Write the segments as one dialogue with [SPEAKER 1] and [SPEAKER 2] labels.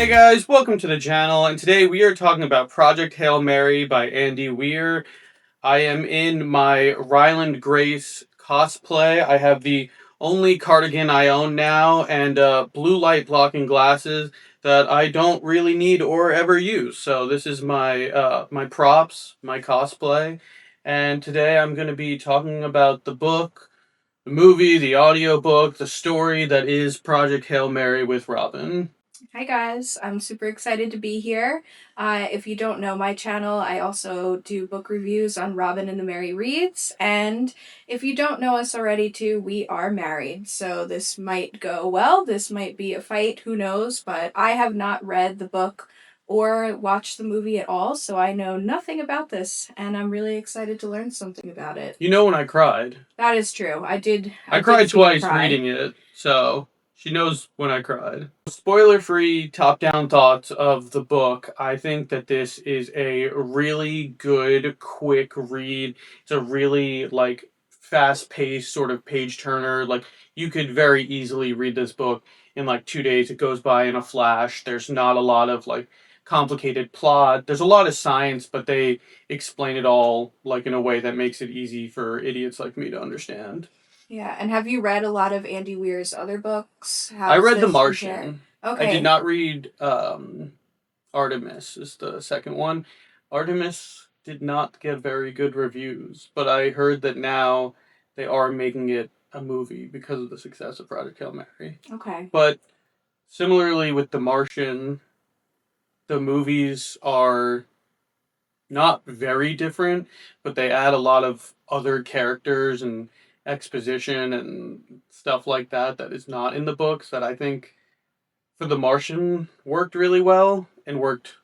[SPEAKER 1] Hey guys, welcome to the channel, and today we are talking about Project Hail Mary by Andy Weir. I am in my Ryland Grace cosplay. I have the only cardigan I own now, and blue light blocking glasses that I don't really need or ever use. So this is my props, my cosplay, and today I'm going to be talking about the book, the movie, the audiobook, the story that is Project Hail Mary with Robyn.
[SPEAKER 2] Hi guys, I'm super excited to be here. If you don't know my channel, I also do book reviews on Robyn and the Mary Reads, and if you don't know us already too, we are married, so this might go well, this might be a fight, who knows, but I have not read the book or watched the movie at all, so I know nothing about this, and I'm really excited to learn something about it.
[SPEAKER 1] You know when I cried.
[SPEAKER 2] That is true. I
[SPEAKER 1] I
[SPEAKER 2] did
[SPEAKER 1] cried
[SPEAKER 2] see you
[SPEAKER 1] twice
[SPEAKER 2] cry.
[SPEAKER 1] reading it, so she knows when I cried. Spoiler-free, top-down thoughts of the book. I think that this is a really good, quick read. It's a really, fast-paced sort of page-turner. You could very easily read this book in, 2 days. It goes by in a flash. There's not a lot of, complicated plot. There's a lot of science, but they explain it all, in a way that makes it easy for idiots like me to understand.
[SPEAKER 2] Yeah, and have you read a lot of Andy Weir's other books? How
[SPEAKER 1] I
[SPEAKER 2] does
[SPEAKER 1] read The
[SPEAKER 2] this compare?
[SPEAKER 1] Martian. I did
[SPEAKER 2] Okay.
[SPEAKER 1] not read Artemis is the second one. Artemis did not get very good reviews, but I heard that now they are making it a movie because of the success of Project Hail Mary.
[SPEAKER 2] Okay.
[SPEAKER 1] But similarly with The Martian, the movies are not very different, but they add a lot of other characters and exposition and stuff like that that is not in the books that I think for The Martian worked really well and worked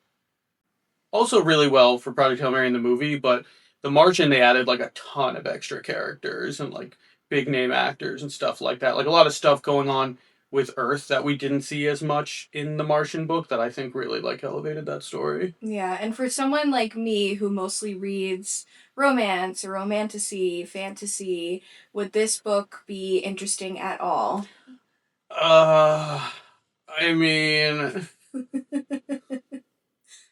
[SPEAKER 1] also really well for Project Hail Mary in the movie, but The Martian they added a ton of extra characters and big name actors and stuff like that. Like a lot of stuff going on with Earth that we didn't see as much in the Martian book that I think really elevated that story.
[SPEAKER 2] Yeah, and for someone like me who mostly reads romance or romantasy, fantasy, would this book be interesting at all?
[SPEAKER 1] Uh I mean,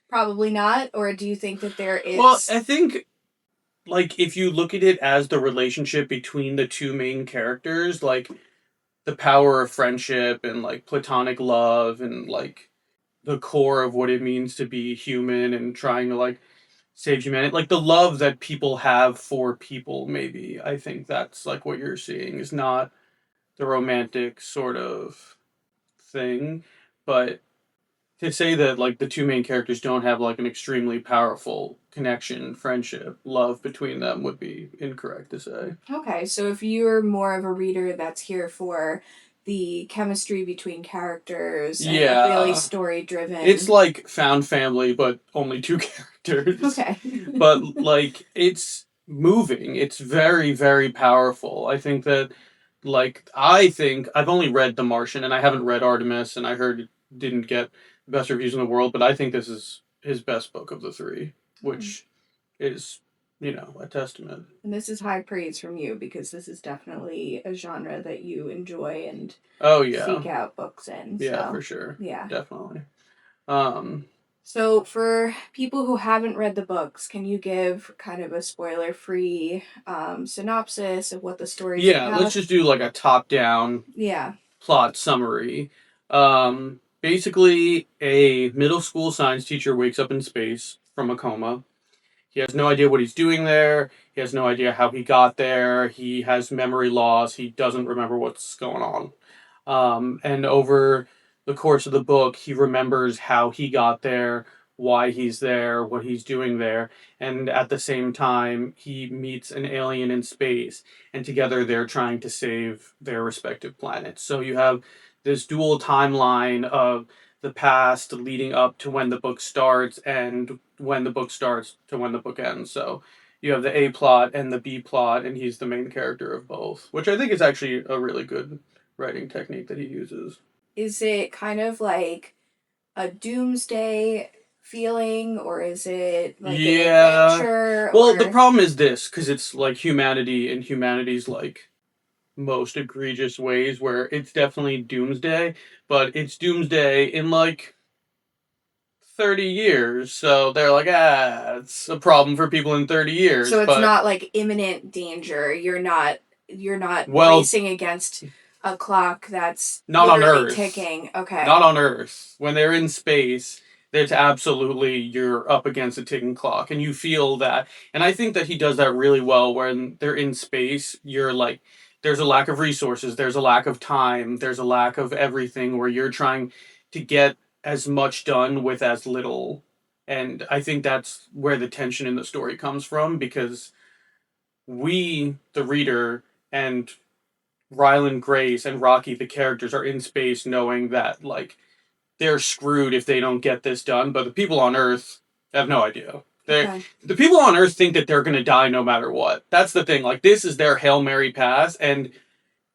[SPEAKER 2] Probably not, or do you think that there
[SPEAKER 1] well,
[SPEAKER 2] is
[SPEAKER 1] I think if you look at it as the relationship between the two main characters, the power of friendship and platonic love and the core of what it means to be human and trying to save humanity, the love that people have for people, maybe I think that's what you're seeing is not the romantic sort of thing, but to say that the two main characters don't have an extremely powerful connection, friendship, love between them would be incorrect to say.
[SPEAKER 2] okay, so if you're more of a reader that's here for the chemistry between characters and the really
[SPEAKER 1] Yeah,
[SPEAKER 2] story driven.
[SPEAKER 1] it's like Found Family, but only two characters.
[SPEAKER 2] Okay.
[SPEAKER 1] But it's moving. It's very, very powerful. I think that I think I've only read The Martian and I haven't read Artemis, and I heard it didn't get the best reviews in the world, but I think this is his best book of the three, which is, a testament.
[SPEAKER 2] And this is high praise from you because this is definitely a genre that you enjoy and
[SPEAKER 1] Oh yeah.
[SPEAKER 2] seek out books in.
[SPEAKER 1] Yeah,
[SPEAKER 2] So,
[SPEAKER 1] for sure.
[SPEAKER 2] yeah.
[SPEAKER 1] Definitely.
[SPEAKER 2] So for people who haven't read the books, can you give kind of a spoiler-free synopsis of what the story's
[SPEAKER 1] Yeah,
[SPEAKER 2] about?
[SPEAKER 1] let's just do a top-down
[SPEAKER 2] Yeah.
[SPEAKER 1] plot summary. Basically, a middle school science teacher wakes up in space from a coma. He has no idea what he's doing there. He has no idea how he got there. He has memory loss. He doesn't remember what's going on. And over the course of the book, he remembers how he got there, why he's there, what he's doing there. And at the same time, he meets an alien in space. And together they're trying to save their respective planets. So you have this dual timeline of the past leading up to when the book starts and when the book starts to when the book ends. So you have the A plot and the B plot, and he's the main character of both, which I think is actually a really good writing technique that he uses.
[SPEAKER 2] Is it kind of like a doomsday feeling, or is it like an adventure?
[SPEAKER 1] Well, the problem is this, because it's humanity in humanity's most egregious ways, where it's definitely doomsday, but it's doomsday in 30 years. So they're like, it's a problem for people in 30 years.
[SPEAKER 2] So it's
[SPEAKER 1] but
[SPEAKER 2] not like imminent danger. You're not
[SPEAKER 1] Well,
[SPEAKER 2] racing against a clock that's
[SPEAKER 1] not on
[SPEAKER 2] literally
[SPEAKER 1] Earth.
[SPEAKER 2] ticking. Okay.
[SPEAKER 1] Not on Earth. When they're in space, there's absolutely, you're up against a ticking clock, and you feel that. And I think that he does that really well. When they're in space, you're like, there's a lack of resources, there's a lack of time, there's a lack of everything, where you're trying to get as much done with as little. And I think that's where the tension in the story comes from, because we, the reader, and Ryland Grace and Rocky, the characters, are in space knowing that, like, they're screwed if they don't get this done, but the people on Earth have no idea.
[SPEAKER 2] Okay.
[SPEAKER 1] The people on Earth think that they're going to die no matter what. That's the thing. Like, this is their Hail Mary pass, and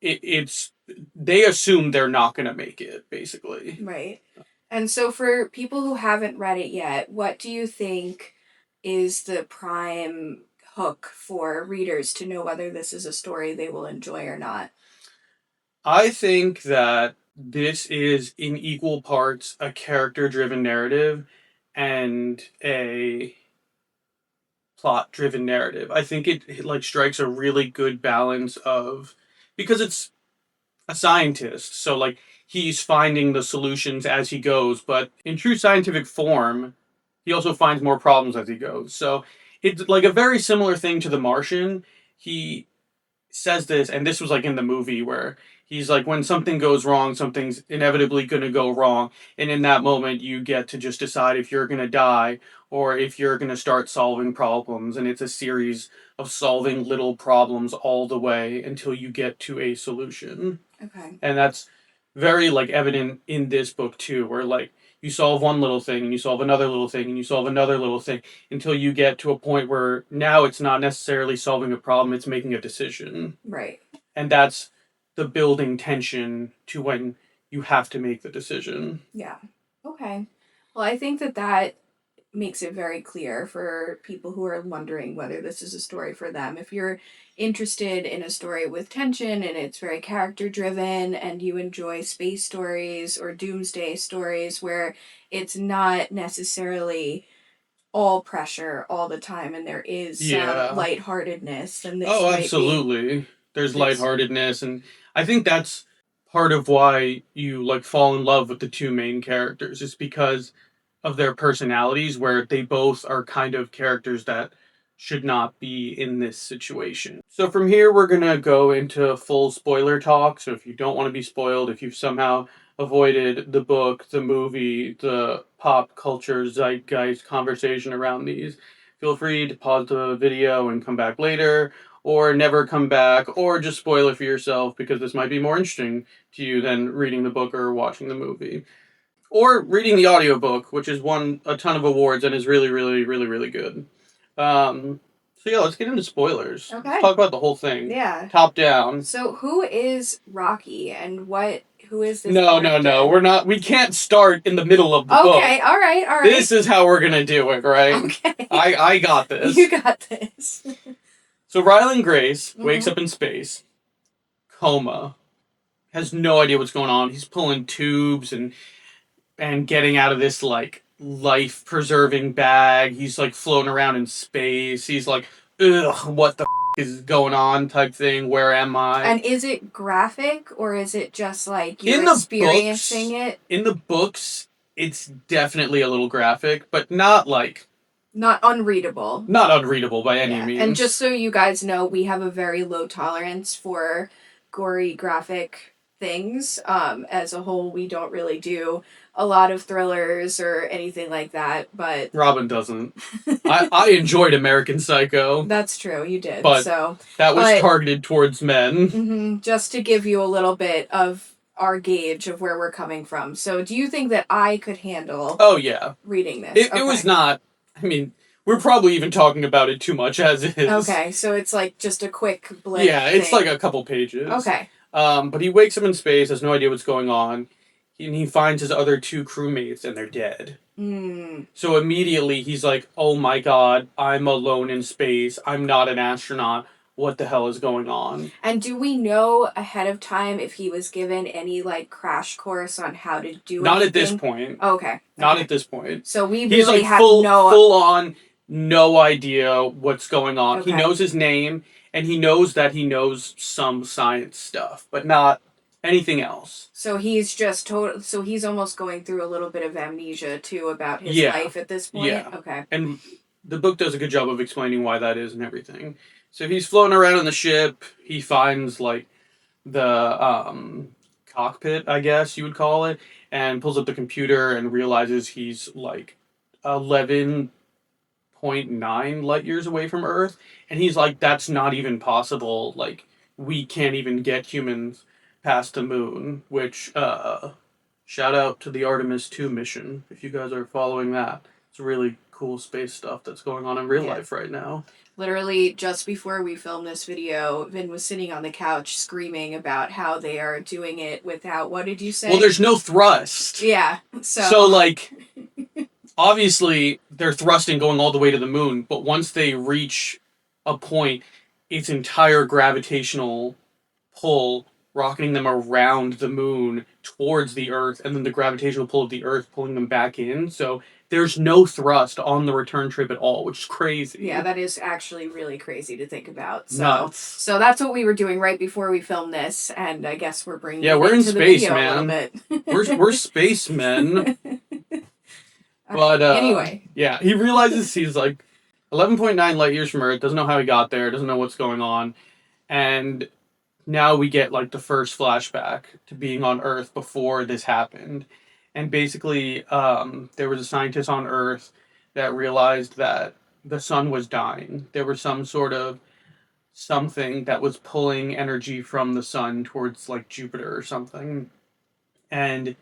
[SPEAKER 1] it's they assume they're not going to make it, basically.
[SPEAKER 2] Right. And so for people who haven't read it yet, what do you think is the prime hook for readers to know whether this is a story they will enjoy or not?
[SPEAKER 1] I think that this is in equal parts a character-driven narrative and a plot-driven narrative. I think it like strikes a really good balance of, because it's a scientist, so like he's finding the solutions as he goes, but in true scientific form, he also finds more problems as he goes. So it's like a very similar thing to The Martian. He says this, and this was like in the movie, where he's like, when something goes wrong, something's inevitably going to go wrong, and in that moment you get to just decide if you're going to die or if you're going to start solving problems. And it's a series of solving little problems all the way until you get to a solution.
[SPEAKER 2] Okay.
[SPEAKER 1] And that's very like evident in this book too, where like you solve one little thing and you solve another little thing and you solve another little thing until you get to a point where now it's not necessarily solving a problem, it's making a decision.
[SPEAKER 2] Right.
[SPEAKER 1] And that's the building tension to when you have to make the decision.
[SPEAKER 2] Yeah. Okay. Well, I think that makes it very clear for people who are wondering whether this is a story for them. If you're interested in a story with tension and it's very character driven and you enjoy space stories or doomsday stories where it's not necessarily all pressure all the time and there is some lightheartedness, then this might
[SPEAKER 1] absolutely. There's lightheartedness, and I think that's part of why you like fall in love with the two main characters, is because of their personalities, where they both are kind of characters that should not be in this situation. So from here, we're going to go into full spoiler talk. So if you don't want to be spoiled, if you've somehow avoided the book, the movie, the pop culture zeitgeist conversation around these, feel free to pause the video and come back later, or never come back, or just spoil it for yourself, because this might be more interesting to you than reading the book or watching the movie. Or reading the audiobook, which has won a ton of awards and is really, really, really, really good. So yeah, let's get into spoilers.
[SPEAKER 2] Okay.
[SPEAKER 1] Let's talk about the whole thing.
[SPEAKER 2] Yeah.
[SPEAKER 1] Top down.
[SPEAKER 2] So who is Rocky and who is this
[SPEAKER 1] No,
[SPEAKER 2] character?
[SPEAKER 1] we're not, we can't start in the middle of the book.
[SPEAKER 2] Okay, alright.
[SPEAKER 1] This is how we're gonna do it, right?
[SPEAKER 2] Okay.
[SPEAKER 1] I got this.
[SPEAKER 2] You got this.
[SPEAKER 1] So Ryland Grace wakes up in space, coma, has no idea what's going on. He's pulling tubes and getting out of this like life preserving bag. He's like floating around in space. He's like, ugh, what the is going on type thing. Where am I?
[SPEAKER 2] And is it graphic or is it just like you're experiencing it?
[SPEAKER 1] In the books, it's definitely a little graphic, but not like...
[SPEAKER 2] Not unreadable.
[SPEAKER 1] Not unreadable by any means.
[SPEAKER 2] And just so you guys know, we have a very low tolerance for gory graphic things. As a whole, we don't really do a lot of thrillers or anything like that, but...
[SPEAKER 1] Robyn doesn't. I enjoyed American Psycho.
[SPEAKER 2] That's true, you did.
[SPEAKER 1] But
[SPEAKER 2] so
[SPEAKER 1] that was targeted towards men.
[SPEAKER 2] Just to give you a little bit of our gauge of where we're coming from. So do you think that I could handle reading this?
[SPEAKER 1] It was not... I mean, we're probably even talking about it too much as is.
[SPEAKER 2] Okay, so it's like just a quick blip.
[SPEAKER 1] Yeah, it's like a couple pages.
[SPEAKER 2] Okay.
[SPEAKER 1] But he wakes up in space, has no idea what's going on, and he finds his other two crewmates, and they're dead. So immediately he's like, oh my god, I'm alone in space, I'm not an astronaut, what the hell is going on.
[SPEAKER 2] And do we know ahead of time if he was given any like crash course on how to do
[SPEAKER 1] Not
[SPEAKER 2] anything?
[SPEAKER 1] at this point.
[SPEAKER 2] Okay.
[SPEAKER 1] Not at this point.
[SPEAKER 2] So we
[SPEAKER 1] He's
[SPEAKER 2] really
[SPEAKER 1] like
[SPEAKER 2] have
[SPEAKER 1] full on, no idea what's going on.
[SPEAKER 2] Okay.
[SPEAKER 1] He knows his name, and he knows that he knows some science stuff, but not anything else.
[SPEAKER 2] So he's just so he's almost going through a little bit of amnesia too about his life at this point.
[SPEAKER 1] Yeah.
[SPEAKER 2] Okay.
[SPEAKER 1] And the book does a good job of explaining why that is and everything. So he's floating around on the ship. He finds like the cockpit, I guess you would call it, and pulls up the computer and realizes he's like 11.9 light years away from Earth. And he's like, that's not even possible. Like, we can't even get humans past the moon, which shout out to the Artemis 2 mission if you guys are following that. It's really cool space stuff that's going on in real life right now.
[SPEAKER 2] Literally, just before we filmed this video, Vin was sitting on the couch screaming about how they are doing it without, what did you say?
[SPEAKER 1] Well, there's no thrust.
[SPEAKER 2] Yeah,
[SPEAKER 1] So like, obviously, they're thrusting going all the way to the moon, but once they reach a point, its entire gravitational pull rocketing them around the moon towards the Earth, and then the gravitational pull of the Earth pulling them back in. So there's no thrust on the return trip at all, which is crazy.
[SPEAKER 2] Yeah, that is actually really crazy to think about. So,
[SPEAKER 1] Nuts.
[SPEAKER 2] So that's what we were doing right before we filmed this, and I guess we're bringing
[SPEAKER 1] we're in space,
[SPEAKER 2] man.
[SPEAKER 1] A little bit. we're spacemen. But
[SPEAKER 2] anyway,
[SPEAKER 1] yeah, he realizes he's like 11.9 light years from Earth. Doesn't know how he got there. Doesn't know what's going on, and now we get like the first flashback to being on Earth before this happened. And basically, there was a scientist on Earth that realized that the sun was dying. There was some sort of something that was pulling energy from the sun towards like Jupiter or something. And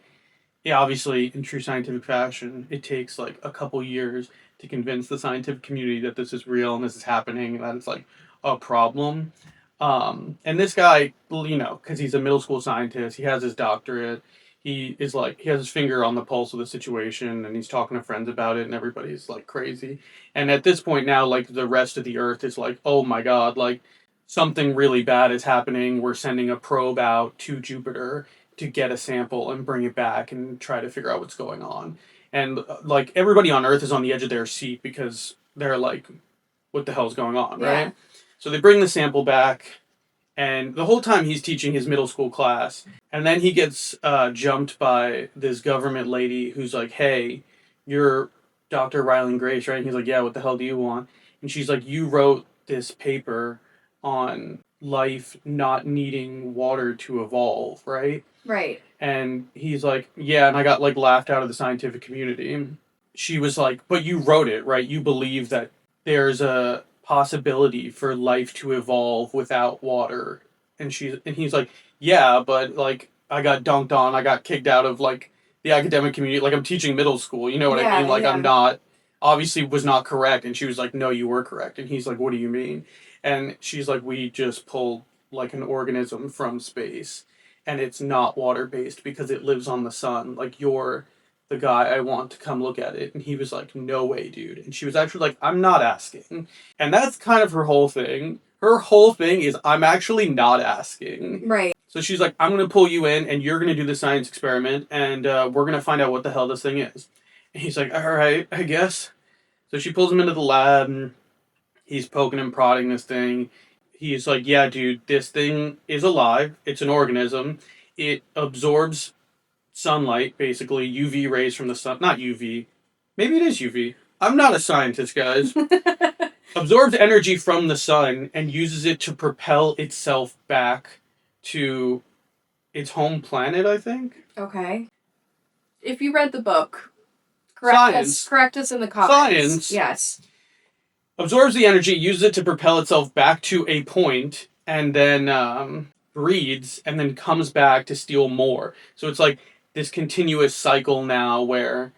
[SPEAKER 1] yeah, obviously, in true scientific fashion, it takes like a couple years to convince the scientific community that this is real and this is happening and that it's like a problem. And this guy, you know, because he's a middle school scientist, he has his doctorate. He is like, he has his finger on the pulse of the situation and he's talking to friends about it and everybody's like crazy. And at this point now, like the rest of the Earth is like, oh my God, like something really bad is happening. We're sending a probe out to Jupiter to get a sample and bring it back and try to figure out what's going on. And like everybody on Earth is on the edge of their seat because they're like, what the hell's going on, right? So they bring the sample back, and the whole time he's teaching his middle school class, and then he gets jumped by this government lady who's like, hey, you're Dr. Ryland Grace, right? And he's like, yeah, what the hell do you want? And she's like, you wrote this paper on life not needing water to evolve, right?
[SPEAKER 2] Right.
[SPEAKER 1] And he's like, yeah, and I got like laughed out of the scientific community. She was like, but you wrote it, right? You believe that there's a possibility for life to evolve without water. And he's like, yeah, but like I got dunked on, I got kicked out of like the academic community, like I'm teaching middle school, you know what I mean? Like I'm not, obviously was not correct. And she was like, no, you were correct. And he's like, what do you mean? And she's like, we just pulled like an organism from space and it's not water based because it lives on the sun. Like you're the guy I want to come look at it. And he was like, no way, dude. And she was actually like, I'm not asking. And that's kind of her whole thing. Her whole thing is, I'm actually not asking.
[SPEAKER 2] Right.
[SPEAKER 1] So she's like, I'm going to pull you in and you're going to do the science experiment and we're going to find out what the hell this thing is. And he's like, all right, I guess. So she pulls him into the lab and he's poking and prodding this thing. He's like, yeah, dude, this thing is alive. It's an organism. It absorbs sunlight, basically, UV rays from the sun. Not UV. Maybe it is UV. I'm not a scientist, guys. Absorbs energy from the sun and uses it to propel itself back to its home planet, I think.
[SPEAKER 2] Okay. If you read the book,
[SPEAKER 1] Science.
[SPEAKER 2] Correct us in the comments.
[SPEAKER 1] Science.
[SPEAKER 2] Yes.
[SPEAKER 1] Absorbs the energy, uses it to propel itself back to a point, and then breeds, and then comes back to steal more. So it's like this continuous cycle now where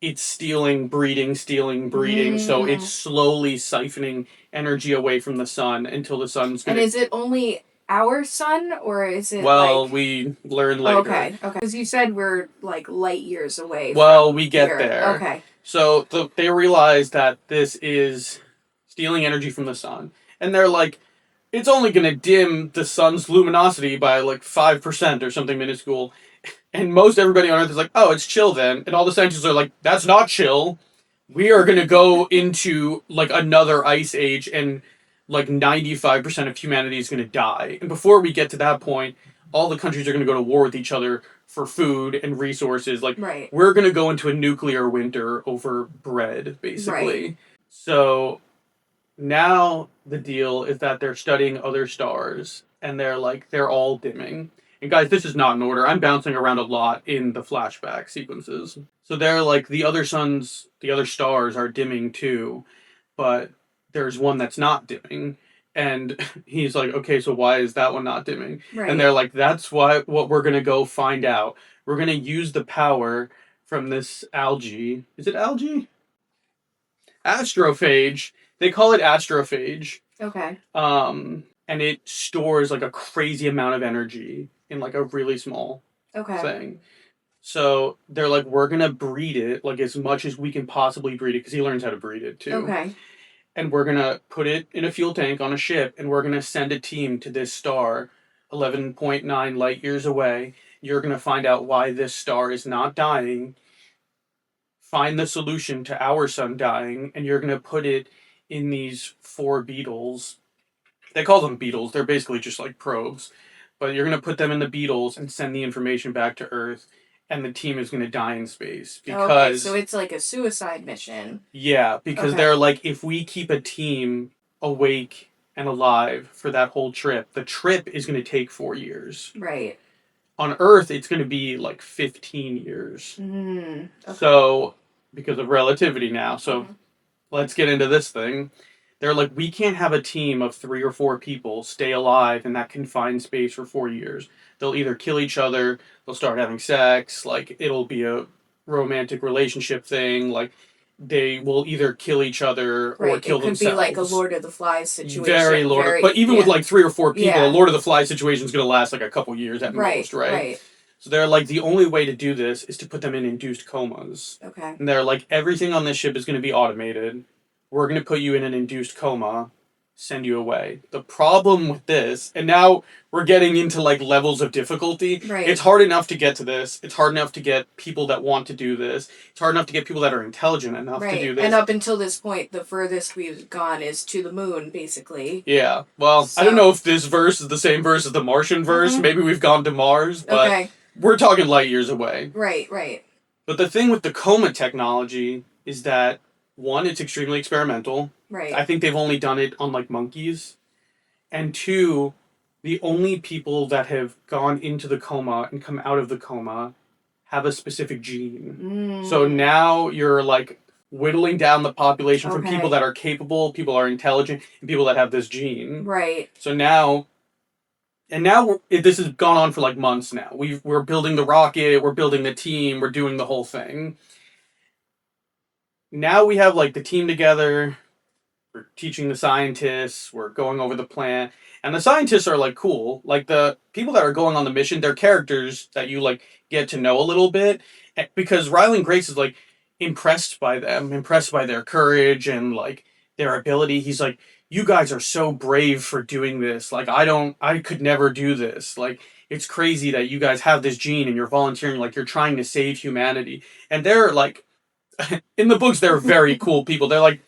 [SPEAKER 1] it's stealing, breeding. So it's slowly siphoning energy away from the sun until the sun's gonna...
[SPEAKER 2] And is it only our sun, or is it
[SPEAKER 1] we learn later.
[SPEAKER 2] Okay. Because you said we're like light years away.
[SPEAKER 1] Well, we get
[SPEAKER 2] here.
[SPEAKER 1] there.
[SPEAKER 2] Okay.
[SPEAKER 1] So they realize that this is stealing energy from the sun. And they're like, it's only going to dim the sun's luminosity by like 5% or something minuscule. And most everybody on Earth is like, oh, it's chill then. And all the scientists are like, that's not chill. We are going to go into like another ice age, and like 95% of humanity is going to die. And before we get to that point, all the countries are going to go to war with each other for food and resources. Like,
[SPEAKER 2] Right.
[SPEAKER 1] we're going to go into a nuclear winter over bread, basically.
[SPEAKER 2] Right.
[SPEAKER 1] So now the deal is that they're studying other stars, and they're all dimming. And guys, this is not in order. I'm bouncing around a lot in the flashback sequences. So they're like, the other suns, the other stars are dimming too, but there's one that's not dimming. And he's like, okay, so why is that one not dimming?
[SPEAKER 2] Right.
[SPEAKER 1] And they're like, that's what we're gonna go find out. We're gonna use the power from this algae. Is it algae? Astrophage. They call it astrophage.
[SPEAKER 2] Okay.
[SPEAKER 1] And it stores like a crazy amount of energy in like a really small thing. So they're like, we're gonna breed it like as much as we can possibly breed it, because he learns how to breed it too.
[SPEAKER 2] Okay.
[SPEAKER 1] And we're gonna put it in a fuel tank on a ship, and we're gonna send a team to this star, 11.9 light years away. You're gonna find out why this star is not dying, find the solution to our sun dying, and you're gonna put it in these 4 beetles. They call them beetles. They're basically just like probes. But you're going to put them in the beetles and send the information back to Earth, and the team is going to die in space. Because,
[SPEAKER 2] okay, so it's like a suicide mission.
[SPEAKER 1] Yeah, because they're like, if we keep a team awake and alive for that whole trip, the trip is going to take 4 years.
[SPEAKER 2] Right.
[SPEAKER 1] On Earth, it's going to be like 15 years.
[SPEAKER 2] Okay.
[SPEAKER 1] So, because of relativity now. So, let's get into this thing. They're like, we can't have a team of 3 or 4 people stay alive in that confined space for 4 years. They'll either kill each other, they'll start having sex, like, it'll be a romantic relationship thing, like, they will either kill each other or kill themselves.
[SPEAKER 2] It could be like a Lord of the Flies situation.
[SPEAKER 1] Very Lord but even with like 3 or 4 people, a Lord of the Flies situation is going to last like a couple years at most, right? So they're like, the only way to do this is to put them in induced comas.
[SPEAKER 2] Okay.
[SPEAKER 1] And they're like, everything on this ship is going to be automated. We're going to put you in an induced coma, send you away. The problem with this, and now we're getting into like levels of difficulty.
[SPEAKER 2] Right.
[SPEAKER 1] It's hard enough to get to this. It's hard enough to get people that want to do this. It's hard enough to get people that are intelligent enough to do this.
[SPEAKER 2] And up until this point, the furthest we've gone is to the moon, basically.
[SPEAKER 1] Yeah. Well, I don't know if this verse is the same verse as the Martian verse. Maybe we've gone to Mars, but we're talking light years away.
[SPEAKER 2] Right.
[SPEAKER 1] But the thing with the coma technology is that, one, it's extremely experimental.
[SPEAKER 2] Right.
[SPEAKER 1] I think they've only done it on, like, monkeys. And 2, the only people that have gone into the coma and come out of the coma have a specific gene. So now you're, like, whittling down the population from people that are capable, people that are intelligent, and people that have this gene.
[SPEAKER 2] Right.
[SPEAKER 1] So now... And now this has gone on for, like, months now. We're building the rocket, we're building the team, we're doing the whole thing. Now we have, like, the team together, we're teaching the scientists, we're going over the plan, and the scientists are, like, cool. Like, the people that are going on the mission, they're characters that you, like, get to know a little bit, because Ryland Grace is, like, impressed by them, impressed by their courage and, like, their ability. He's like, you guys are so brave for doing this. Like, I could never do this. Like, it's crazy that you guys have this gene and you're volunteering, like, you're trying to save humanity. And they're, like, in the books, they're very cool people. They're like,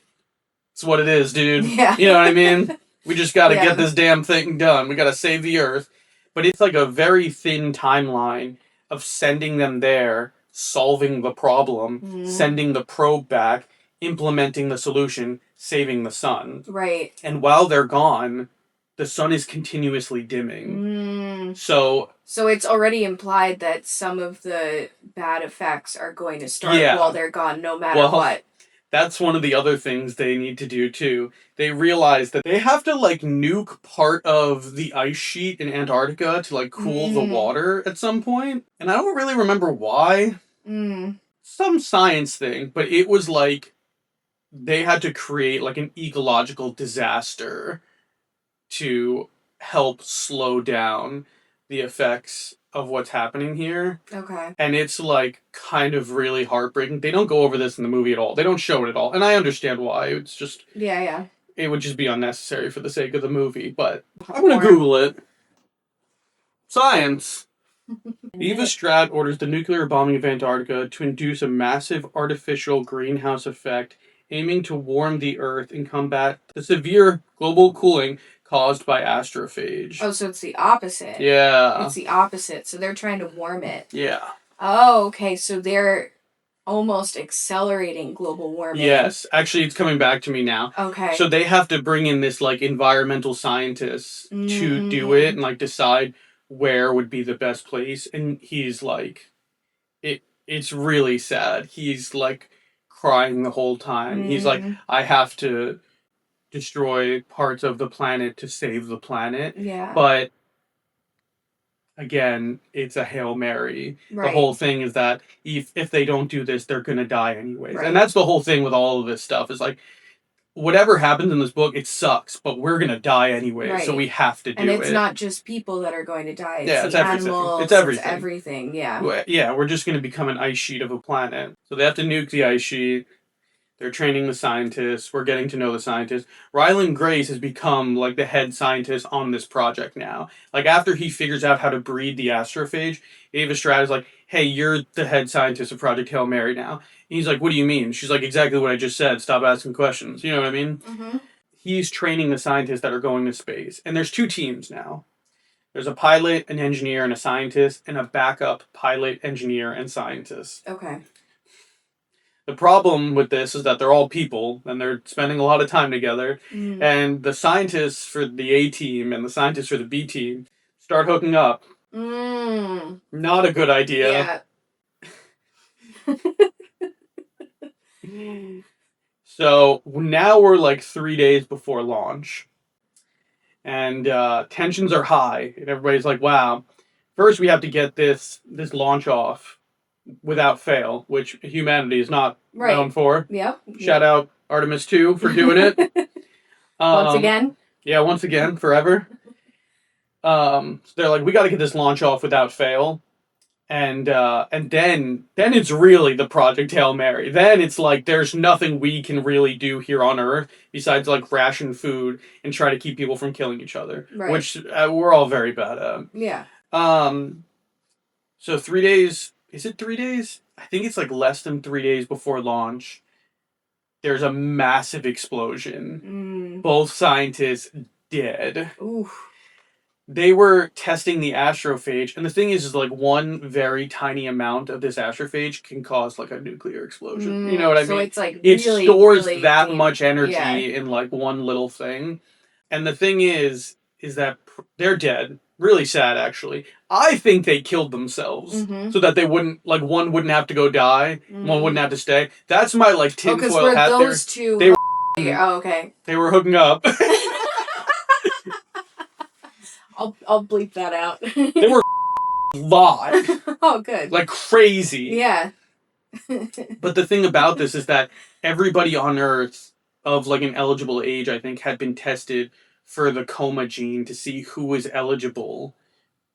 [SPEAKER 1] it's what it is, dude.
[SPEAKER 2] Yeah.
[SPEAKER 1] You know what I mean? We just got to get this damn thing done. We got to save the Earth. But it's like a very thin timeline of sending them there, solving the problem, sending the probe back, implementing the solution, saving the sun.
[SPEAKER 2] Right.
[SPEAKER 1] And while they're gone, the sun is continuously dimming. So
[SPEAKER 2] it's already implied that some of the bad effects are going to start while they're gone, no matter what.
[SPEAKER 1] That's one of the other things they need to do, too. They realize that they have to, like, nuke part of the ice sheet in Antarctica to, like, cool the water at some point. And I don't really remember why. Some science thing, but it was, like, they had to create, like, an ecological disaster to help slow down the effects of what's happening here.
[SPEAKER 2] Okay.
[SPEAKER 1] And it's, like, kind of really heartbreaking. They don't go over this in the movie at all. They don't show it at all. And I understand why. It's just...
[SPEAKER 2] Yeah.
[SPEAKER 1] it would just be unnecessary for the sake of the movie, but I'm gonna Google it. Science. Eva Strat orders the nuclear bombing of Antarctica to induce a massive artificial greenhouse effect aiming to warm the Earth and combat the severe global cooling caused by astrophage.
[SPEAKER 2] Oh, so it's the opposite.
[SPEAKER 1] Yeah.
[SPEAKER 2] It's the opposite. So they're trying to warm it.
[SPEAKER 1] Yeah.
[SPEAKER 2] Oh, okay. So they're almost accelerating global warming.
[SPEAKER 1] Yes. Actually, it's coming back to me now.
[SPEAKER 2] Okay.
[SPEAKER 1] So they have to bring in this, like, environmental scientist to do it and, like, decide where would be the best place. And he's, like... It's really sad. He's, like, crying the whole time. He's like, I have to destroy parts of the planet to save the planet.
[SPEAKER 2] Yeah.
[SPEAKER 1] But, again, it's a Hail Mary.
[SPEAKER 2] Right.
[SPEAKER 1] The whole thing is that if they don't do this, they're gonna die anyways.
[SPEAKER 2] Right.
[SPEAKER 1] And that's the whole thing with all of this stuff, is like, whatever happens in this book, it sucks, but we're gonna die anyway,
[SPEAKER 2] right.
[SPEAKER 1] so we have to do it.
[SPEAKER 2] And it's not just people that are going to die. It's
[SPEAKER 1] it's
[SPEAKER 2] the
[SPEAKER 1] everything.
[SPEAKER 2] animals.
[SPEAKER 1] It's everything.
[SPEAKER 2] It's everything, yeah.
[SPEAKER 1] Yeah, we're just gonna become an ice sheet of a planet. So they have to nuke the ice sheet. They're training the scientists. We're getting to know the scientists. Ryland Grace has become, like, the head scientist on this project now. Like, after he figures out how to breed the astrophage, Ava Strat is like, hey, you're the head scientist of Project Hail Mary now. And he's like, what do you mean? She's like, exactly what I just said. Stop asking questions. You know what I mean?
[SPEAKER 2] Mm-hmm.
[SPEAKER 1] He's training the scientists that are going to space. And there's 2 teams now. There's a pilot, an engineer, and a scientist, and a backup pilot, engineer, and scientist.
[SPEAKER 2] Okay.
[SPEAKER 1] The problem with this is that they're all people, and they're spending a lot of time together. And the scientists for the A team and the scientists for the B team start hooking up. Not a good idea.
[SPEAKER 2] Yeah.
[SPEAKER 1] So now we're like 3 days before launch. And tensions are high. And everybody's like, wow, first we have to get this launch off without fail, which humanity is not known for.
[SPEAKER 2] Yep.
[SPEAKER 1] Shout out Artemis 2 for doing it.
[SPEAKER 2] Once again?
[SPEAKER 1] Yeah, once again, forever. So they're like, we got to get this launch off without fail. And then it's really the Project Hail Mary. Then it's like, there's nothing we can really do here on Earth besides, like, ration food and try to keep people from killing each other.
[SPEAKER 2] Right.
[SPEAKER 1] Which we're all very bad at.
[SPEAKER 2] Yeah.
[SPEAKER 1] So 3 days... Is it 3 days? I think it's, like, less than 3 days before launch. There's a massive explosion. Both scientists dead.
[SPEAKER 2] Oof.
[SPEAKER 1] They were testing the astrophage, and the thing is like, one very tiny amount of this astrophage can cause, like, a nuclear explosion. You know what I mean?
[SPEAKER 2] So it's, like,
[SPEAKER 1] it
[SPEAKER 2] really,
[SPEAKER 1] stores
[SPEAKER 2] really
[SPEAKER 1] that
[SPEAKER 2] deep.
[SPEAKER 1] much energy
[SPEAKER 2] Yeah.
[SPEAKER 1] in, like, one little thing. And the thing is that they're dead. Really sad, actually. I think they killed themselves so that they wouldn't, like, one wouldn't have to go die, one wouldn't have to stay. That's my, like, tinfoil hat there.
[SPEAKER 2] Those two...
[SPEAKER 1] They were
[SPEAKER 2] Oh, okay.
[SPEAKER 1] They were hooking up.
[SPEAKER 2] I'll bleep that out.
[SPEAKER 1] They were lot.
[SPEAKER 2] Oh, good.
[SPEAKER 1] Like, crazy.
[SPEAKER 2] Yeah.
[SPEAKER 1] But the thing about this is that everybody on Earth of, like, an eligible age, I think, had been tested for the coma gene to see who was eligible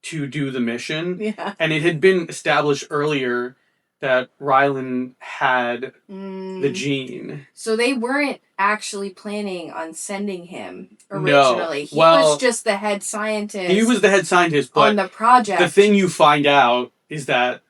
[SPEAKER 1] to do the mission.
[SPEAKER 2] Yeah.
[SPEAKER 1] And it had been established earlier that Ryland had the gene.
[SPEAKER 2] So they weren't actually planning on sending him originally.
[SPEAKER 1] No.
[SPEAKER 2] He was just the head scientist.
[SPEAKER 1] He was the head scientist, but
[SPEAKER 2] on the project.
[SPEAKER 1] The thing you find out is that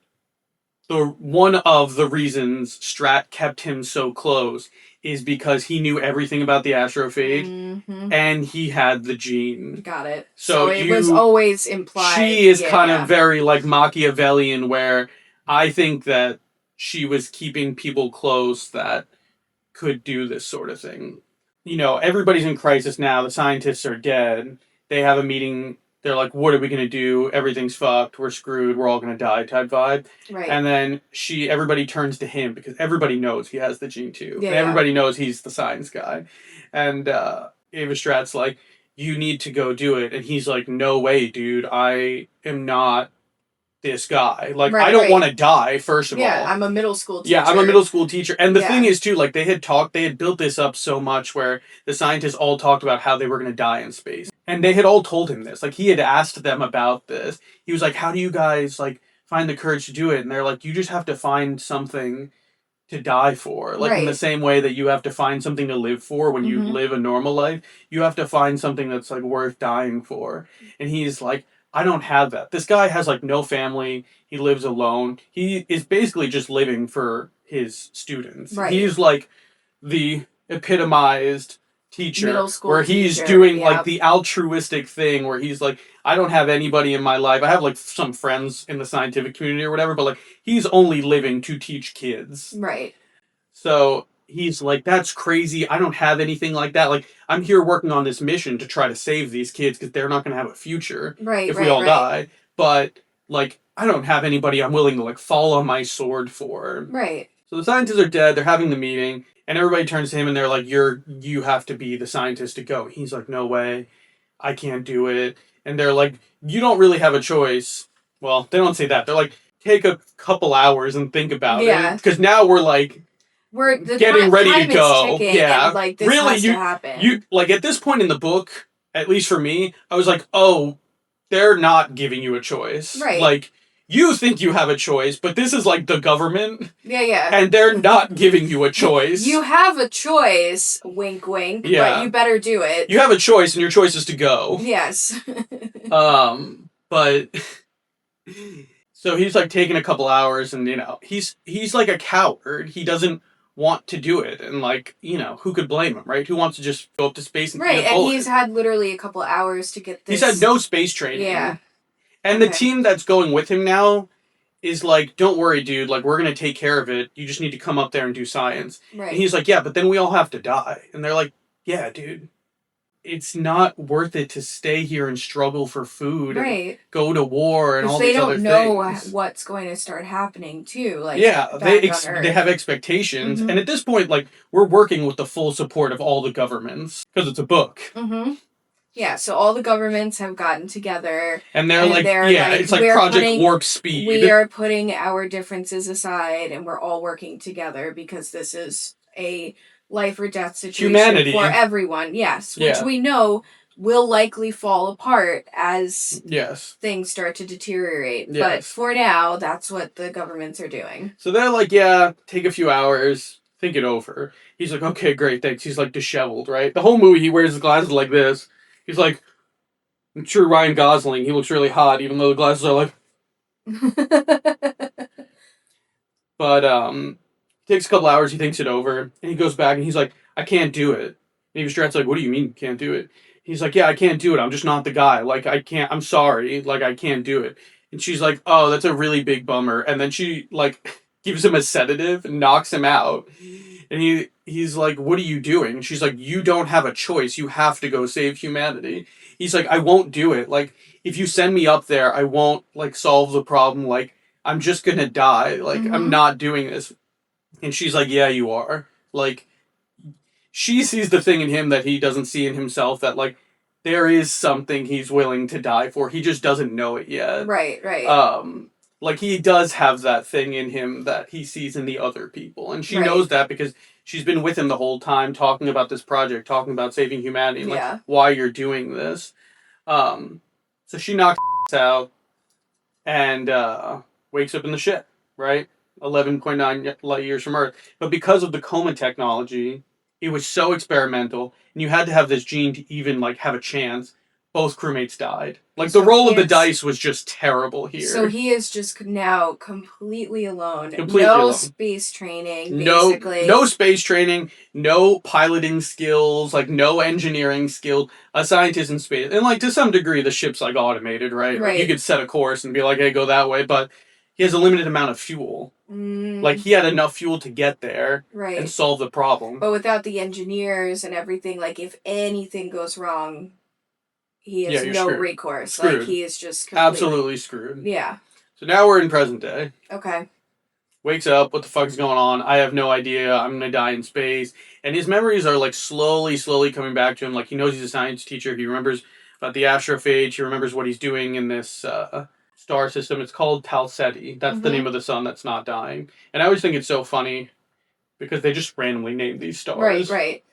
[SPEAKER 1] one of the reasons Strat kept him so close is because he knew everything about the astrophage and he had the gene.
[SPEAKER 2] Got it.
[SPEAKER 1] So
[SPEAKER 2] it was always implied.
[SPEAKER 1] She is kind of very, like, Machiavellian, where I think that she was keeping people close that could do this sort of thing. You know, everybody's in crisis now. The scientists are dead. They have a meeting. They're like, what are we going to do? Everything's fucked. We're screwed. We're all going to die type vibe.
[SPEAKER 2] Right.
[SPEAKER 1] And then everybody turns to him because everybody knows he has the gene too. Yeah, and everybody knows he's the science guy. And Ava Strat's like, you need to go do it. And he's like, no way, dude. I am not this guy. Like, I don't want to die, first of all.
[SPEAKER 2] Yeah, I'm a middle school teacher.
[SPEAKER 1] Yeah, I'm a middle school teacher. And the thing is, too, like, they had built this up so much where the scientists all talked about how they were going to die in space. And they had all told him this. Like, he had asked them about this. He was like, how do you guys, like, find the courage to do it? And they're like, you just have to find something to die for. Like in the
[SPEAKER 2] Right.
[SPEAKER 1] same way that you have to find something to live for when you
[SPEAKER 2] Mhm.
[SPEAKER 1] live a normal life, you have to find something that's like worth dying for. And he's like, I don't have that. This guy has like no family. He lives alone. He is basically just living for his students.
[SPEAKER 2] Right.
[SPEAKER 1] He's like the epitomized teacher
[SPEAKER 2] Middle school
[SPEAKER 1] where he's
[SPEAKER 2] teacher,
[SPEAKER 1] doing like
[SPEAKER 2] yep.
[SPEAKER 1] the altruistic thing where he's like, I don't have anybody in my life. I have like some friends in the scientific community or whatever, but like he's only living to teach kids.
[SPEAKER 2] Right.
[SPEAKER 1] So he's like, that's crazy. I don't have anything like that. Like, I'm here working on this mission to try to save these kids because they're not going to have a future
[SPEAKER 2] Right,
[SPEAKER 1] if
[SPEAKER 2] right,
[SPEAKER 1] we all
[SPEAKER 2] right.
[SPEAKER 1] die. But, like, I don't have anybody I'm willing to, like, fall on my sword for.
[SPEAKER 2] Right.
[SPEAKER 1] So the scientists are dead. They're having the meeting. And everybody turns to him and they're like, you have to be the scientist to go. He's like, no way. I can't do it. And they're like, you don't really have a choice. Well, they don't say that. They're like, take a couple hours and think about
[SPEAKER 2] Yeah.
[SPEAKER 1] it. Because now we're like,
[SPEAKER 2] We're the
[SPEAKER 1] getting ready
[SPEAKER 2] time
[SPEAKER 1] to go.
[SPEAKER 2] is ticking,
[SPEAKER 1] Yeah.
[SPEAKER 2] and like this
[SPEAKER 1] Really,
[SPEAKER 2] has to happen.
[SPEAKER 1] you like at this point in the book, at least for me, I was like, oh, they're not giving you a choice.
[SPEAKER 2] Right.
[SPEAKER 1] Like, you think you have a choice, but this is like the government.
[SPEAKER 2] Yeah.
[SPEAKER 1] And they're not giving you a choice.
[SPEAKER 2] You have a choice, wink wink,
[SPEAKER 1] Yeah.
[SPEAKER 2] but you better do it.
[SPEAKER 1] You have a choice and your choice is to go.
[SPEAKER 2] Yes.
[SPEAKER 1] But so he's like taking a couple hours and he's like a coward. He doesn't want to do it, and like, who could blame him, right? Who wants to just go up to space and
[SPEAKER 2] right,
[SPEAKER 1] eat a bullet?
[SPEAKER 2] and he's had literally a couple hours to get this.
[SPEAKER 1] He's had no space training.
[SPEAKER 2] Yeah.
[SPEAKER 1] And
[SPEAKER 2] Okay.
[SPEAKER 1] the team that's going with him now is like, don't worry, dude, like, we're gonna take care of it. You just need to come up there and do science.
[SPEAKER 2] Right.
[SPEAKER 1] And he's like, yeah, but then we all have to die. And they're like, yeah, dude, it's not worth it to stay here and struggle for food
[SPEAKER 2] right.
[SPEAKER 1] and go to war and all these other things.
[SPEAKER 2] They don't know what's going to start happening too. Like,
[SPEAKER 1] yeah, they have expectations,
[SPEAKER 2] Mm-hmm.
[SPEAKER 1] and at this point, like, we're working with the full support of all the governments because it's a book.
[SPEAKER 2] Mm-hmm. Yeah, so all the governments have gotten together,
[SPEAKER 1] and they're like, it's like Project Warp Speed.
[SPEAKER 2] We are putting our differences aside, and we're all working together because this is a life or death situation for everyone. Yes, which we know will likely fall apart as things start to deteriorate. Yes. But for now, that's what the governments are doing.
[SPEAKER 1] So they're like, yeah, take a few hours, think it over. He's like, okay, great, thanks. He's like disheveled, right? The whole movie, he wears his glasses like this. He's like, I'm sure Ryan Gosling, he looks really hot, even though the glasses are like... But, takes a couple hours, he thinks it over, and he goes back and he's like, I can't do it. And Eva Stratton's like, what do you mean you can't do it? He's like, yeah, I can't do it. I'm just not the guy. Like, I can't, I'm sorry. Like, I can't do it. And she's like, oh, that's a really big bummer. And then she, like, gives him a sedative and knocks him out. And he's like, what are you doing? And she's like, you don't have a choice. You have to go save humanity. He's like, I won't do it. Like, if you send me up there, I won't, like, solve the problem. Like, I'm just gonna die. Like, I'm not doing this. And she's like, yeah, you are. Like, she sees the thing in him that he doesn't see in himself, that, like, there is something he's willing to die for. He just doesn't know it yet.
[SPEAKER 2] Right.
[SPEAKER 1] Like, he does have that thing in him that he sees in the other people. And she knows that because she's been with him the whole time, talking about this project, talking about saving humanity, like, why you're doing this. So she knocks out and wakes up in the ship, right? 11.9 light years from Earth. But because of the coma technology, it was so experimental, and you had to have this gene to even, like, have a chance. Both crewmates died. Like, the roll of the dice was just terrible here.
[SPEAKER 2] So he is just now completely alone.
[SPEAKER 1] No
[SPEAKER 2] space training, basically.
[SPEAKER 1] No space training, no piloting skills, like, no engineering skill. A scientist in space. And, like, to some degree, the ship's, like, automated, right? Like, you could set a course and be like, hey, go that way, but he has a limited amount of fuel. Like, he had enough fuel to get there and solve the problem.
[SPEAKER 2] But without the engineers and everything, like, if anything goes wrong, he has no recourse.
[SPEAKER 1] Screwed.
[SPEAKER 2] Like, he is just
[SPEAKER 1] absolutely screwed.
[SPEAKER 2] Yeah.
[SPEAKER 1] So now we're in present day.
[SPEAKER 2] Okay.
[SPEAKER 1] Wakes up, what the fuck's going on? I have no idea. I'm gonna die in space. And his memories are, like, slowly coming back to him. Like, he knows he's a science teacher. He remembers about the astrophage. He remembers what he's doing in this star system. It's called Tal Ceti. That's the name of the sun that's not dying. And I always think it's so funny because they just randomly name these stars.
[SPEAKER 2] Right.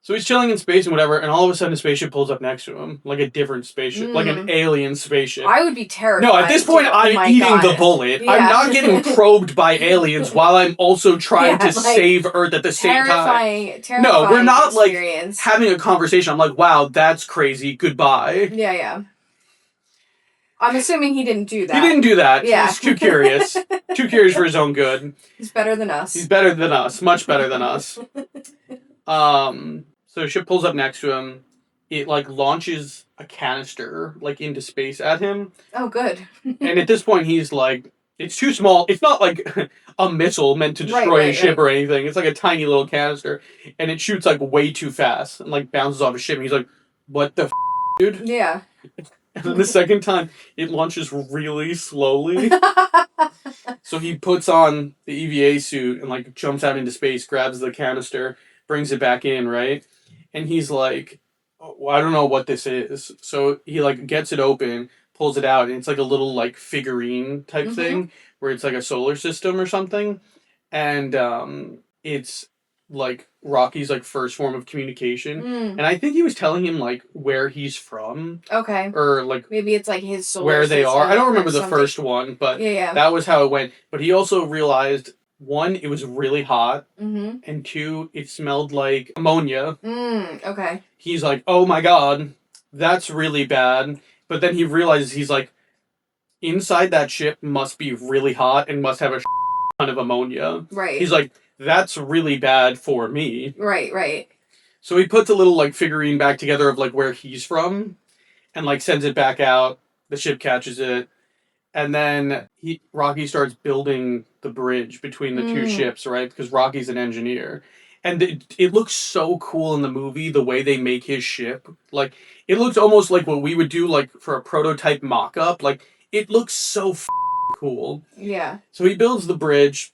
[SPEAKER 1] So he's chilling in space and whatever, and all of a sudden a spaceship pulls up next to him, like a different spaceship, like an alien spaceship.
[SPEAKER 2] I would be terrified.
[SPEAKER 1] No, at this point, I'm eating the bullet.
[SPEAKER 2] Yeah.
[SPEAKER 1] I'm not getting probed by aliens while I'm also trying to save Earth at the same time.
[SPEAKER 2] Terrifying.
[SPEAKER 1] No, we're not
[SPEAKER 2] experience.
[SPEAKER 1] like having a conversation. I'm like, wow, that's crazy. Goodbye.
[SPEAKER 2] Yeah. I'm assuming he didn't do that.
[SPEAKER 1] He didn't do that.
[SPEAKER 2] Yeah.
[SPEAKER 1] He's too curious. Too curious for his own good.
[SPEAKER 2] He's better than us.
[SPEAKER 1] He's better than us. Much better than us. So the ship pulls up next to him. It like launches a canister like into space at him.
[SPEAKER 2] Oh, good.
[SPEAKER 1] And at this point, he's like, it's too small. It's not like a missile meant to destroy a ship or anything. It's like a tiny little canister, and it shoots like way too fast and like bounces off a ship. And he's like, "What the dude?"
[SPEAKER 2] Yeah.
[SPEAKER 1] And then the second time, it launches really slowly. So he puts on the EVA suit and like jumps out into space, grabs the canister, brings it back in, right? And he's like, oh, I don't know what this is. So he like gets it open, pulls it out, and it's like a little like figurine type thing where it's like a solar system or something. And it's like Rocky's like first form of communication. And I think he was telling him like where he's from.
[SPEAKER 2] Okay.
[SPEAKER 1] Or like
[SPEAKER 2] maybe it's like his solar
[SPEAKER 1] where they are. I don't remember the
[SPEAKER 2] something.
[SPEAKER 1] first one, but that was how it went. But he also realized, one, it was really hot, and two, it smelled like ammonia.
[SPEAKER 2] Okay.
[SPEAKER 1] He's like, oh my god, that's really bad. But then he realizes, he's like, inside that ship must be really hot and must have a ton of ammonia.
[SPEAKER 2] Right.
[SPEAKER 1] He's like, that's really bad for me.
[SPEAKER 2] Right.
[SPEAKER 1] So he puts a little like figurine back together of like where he's from, and like sends it back out. The ship catches it, and then Rocky starts building the bridge between the two ships, right? Because Rocky's an engineer, and it looks so cool in the movie the way they make his ship. Like it looks almost like what we would do like for a prototype mock-up. Like it looks so cool.
[SPEAKER 2] Yeah.
[SPEAKER 1] So he builds the bridge.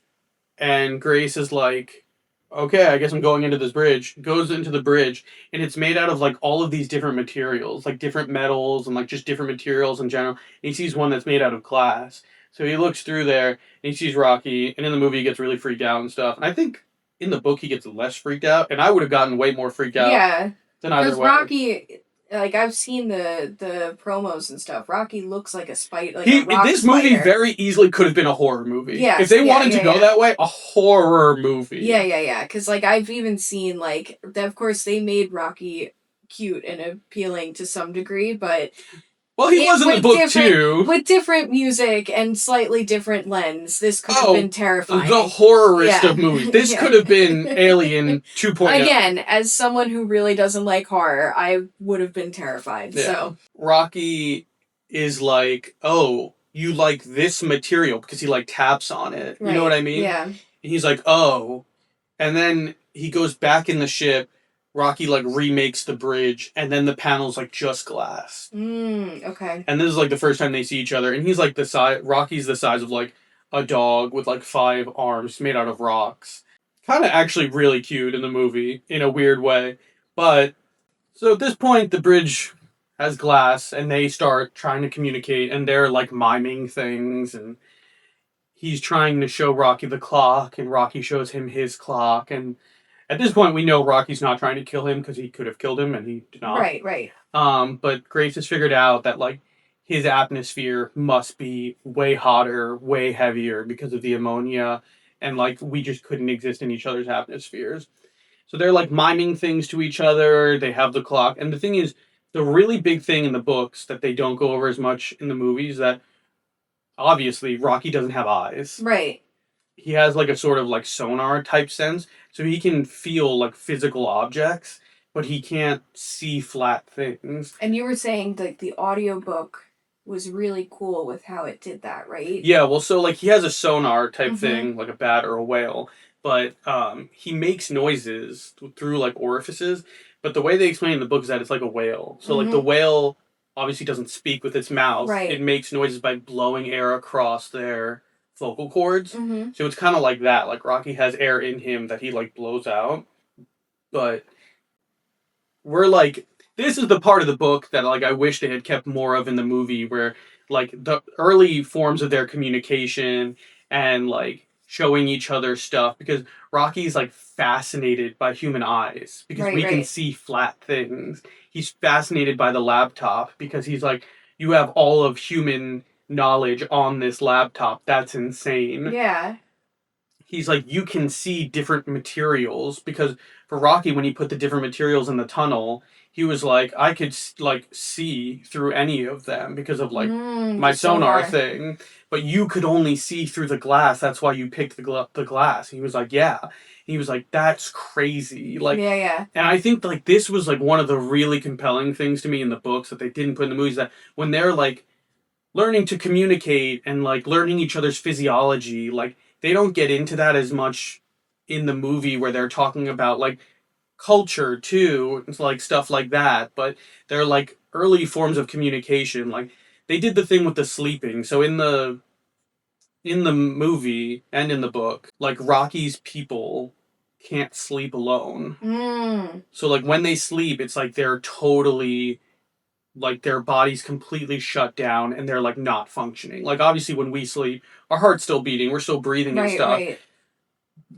[SPEAKER 1] And Grace is like, okay, I guess I'm going into this bridge. Goes into the bridge, and it's made out of like all of these different materials, like different metals and like just different materials in general. And he sees one that's made out of glass. So he looks through there, and he sees Rocky, and in the movie he gets really freaked out and stuff. And I think in the book he gets less freaked out, and I would have gotten way more freaked out than either way.
[SPEAKER 2] Because Rocky... Like, I've seen the promos and stuff. Rocky looks like a spider.
[SPEAKER 1] This movie very easily could have been a horror movie.
[SPEAKER 2] Yeah,
[SPEAKER 1] if they wanted to go that way, a horror movie.
[SPEAKER 2] Yeah. Because, like, I've even seen, like, of course, they made Rocky cute and appealing to some degree, but...
[SPEAKER 1] Well, he was in the book, too.
[SPEAKER 2] With different music and slightly different lens, this could have been terrifying.
[SPEAKER 1] The horrorist of movies. This could have been Alien 2.0.
[SPEAKER 2] Again, as someone who really doesn't like horror, I would have been terrified, so...
[SPEAKER 1] Rocky is like, oh, you like this material, because he, like, taps on it. Right. You know what I mean?
[SPEAKER 2] Yeah.
[SPEAKER 1] And he's like, oh. And then he goes back in the ship. Rocky, like, remakes the bridge, and then the panel's, like, just glass.
[SPEAKER 2] Okay.
[SPEAKER 1] And this is, like, the first time they see each other, and he's, like, Rocky's the size of, like, a dog with, like, 5 arms made out of rocks. Kind of actually really cute in the movie, in a weird way. But, so at this point, the bridge has glass, and they start trying to communicate, and they're, like, miming things, and he's trying to show Rocky the clock, and Rocky shows him his clock, and... At this point, we know Rocky's not trying to kill him because he could have killed him and he did not.
[SPEAKER 2] Right.
[SPEAKER 1] But Grace has figured out that, like, his atmosphere must be way hotter, way heavier because of the ammonia, and, like, we just couldn't exist in each other's atmospheres. So they're, like, miming things to each other. They have the clock. And the thing is, the really big thing in the books that they don't go over as much in the movies that, obviously, Rocky doesn't have eyes.
[SPEAKER 2] Right.
[SPEAKER 1] He has, like, a sort of, like, sonar type sense. So he can feel, like, physical objects, but he can't see flat things.
[SPEAKER 2] And you were saying, like, the audiobook was really cool with how it did that, right?
[SPEAKER 1] Yeah, well, so, like, he has a sonar type thing, like a bat or a whale, but he makes noises through, like, orifices, but the way they explain in the book is that it's like a whale. So, like, the whale obviously doesn't speak with its mouth.
[SPEAKER 2] Right.
[SPEAKER 1] It makes noises by blowing air across their... vocal cords. So it's kind of like that. Like, Rocky has air in him that he, like, blows out. But we're, like... This is the part of the book that, like, I wish they had kept more of in the movie, where, like, the early forms of their communication and, like, showing each other stuff, because Rocky's like fascinated by human eyes because
[SPEAKER 2] Right,
[SPEAKER 1] we can
[SPEAKER 2] right.
[SPEAKER 1] see flat things. He's fascinated by the laptop because he's like, you have all of human knowledge on this laptop. That's insane.
[SPEAKER 2] Yeah.
[SPEAKER 1] He's like, you can see different materials, because for Rocky, when he put the different materials in the tunnel, he was like, I could like see through any of them because of like my
[SPEAKER 2] The
[SPEAKER 1] sonar
[SPEAKER 2] sonar.
[SPEAKER 1] thing, but you could only see through the glass. That's why you picked the glass. He was like, yeah. He was like, that's crazy. Like,
[SPEAKER 2] Yeah, yeah.
[SPEAKER 1] and I think like this was like one of the really compelling things to me in the books that they didn't put in the movies, that when they're like learning to communicate and like learning each other's physiology, like they don't get into that as much in the movie, where they're talking about like culture too, it's like stuff like that, but they're like early forms of communication. Like they did the thing with the sleeping. So in the movie and in the book, like Rocky's people can't sleep alone. So like when they sleep, it's like they're totally, like their body's completely shut down and they're like not functioning. Like obviously when we sleep, our heart's still beating, we're still breathing and
[SPEAKER 2] Right,
[SPEAKER 1] stuff.
[SPEAKER 2] right.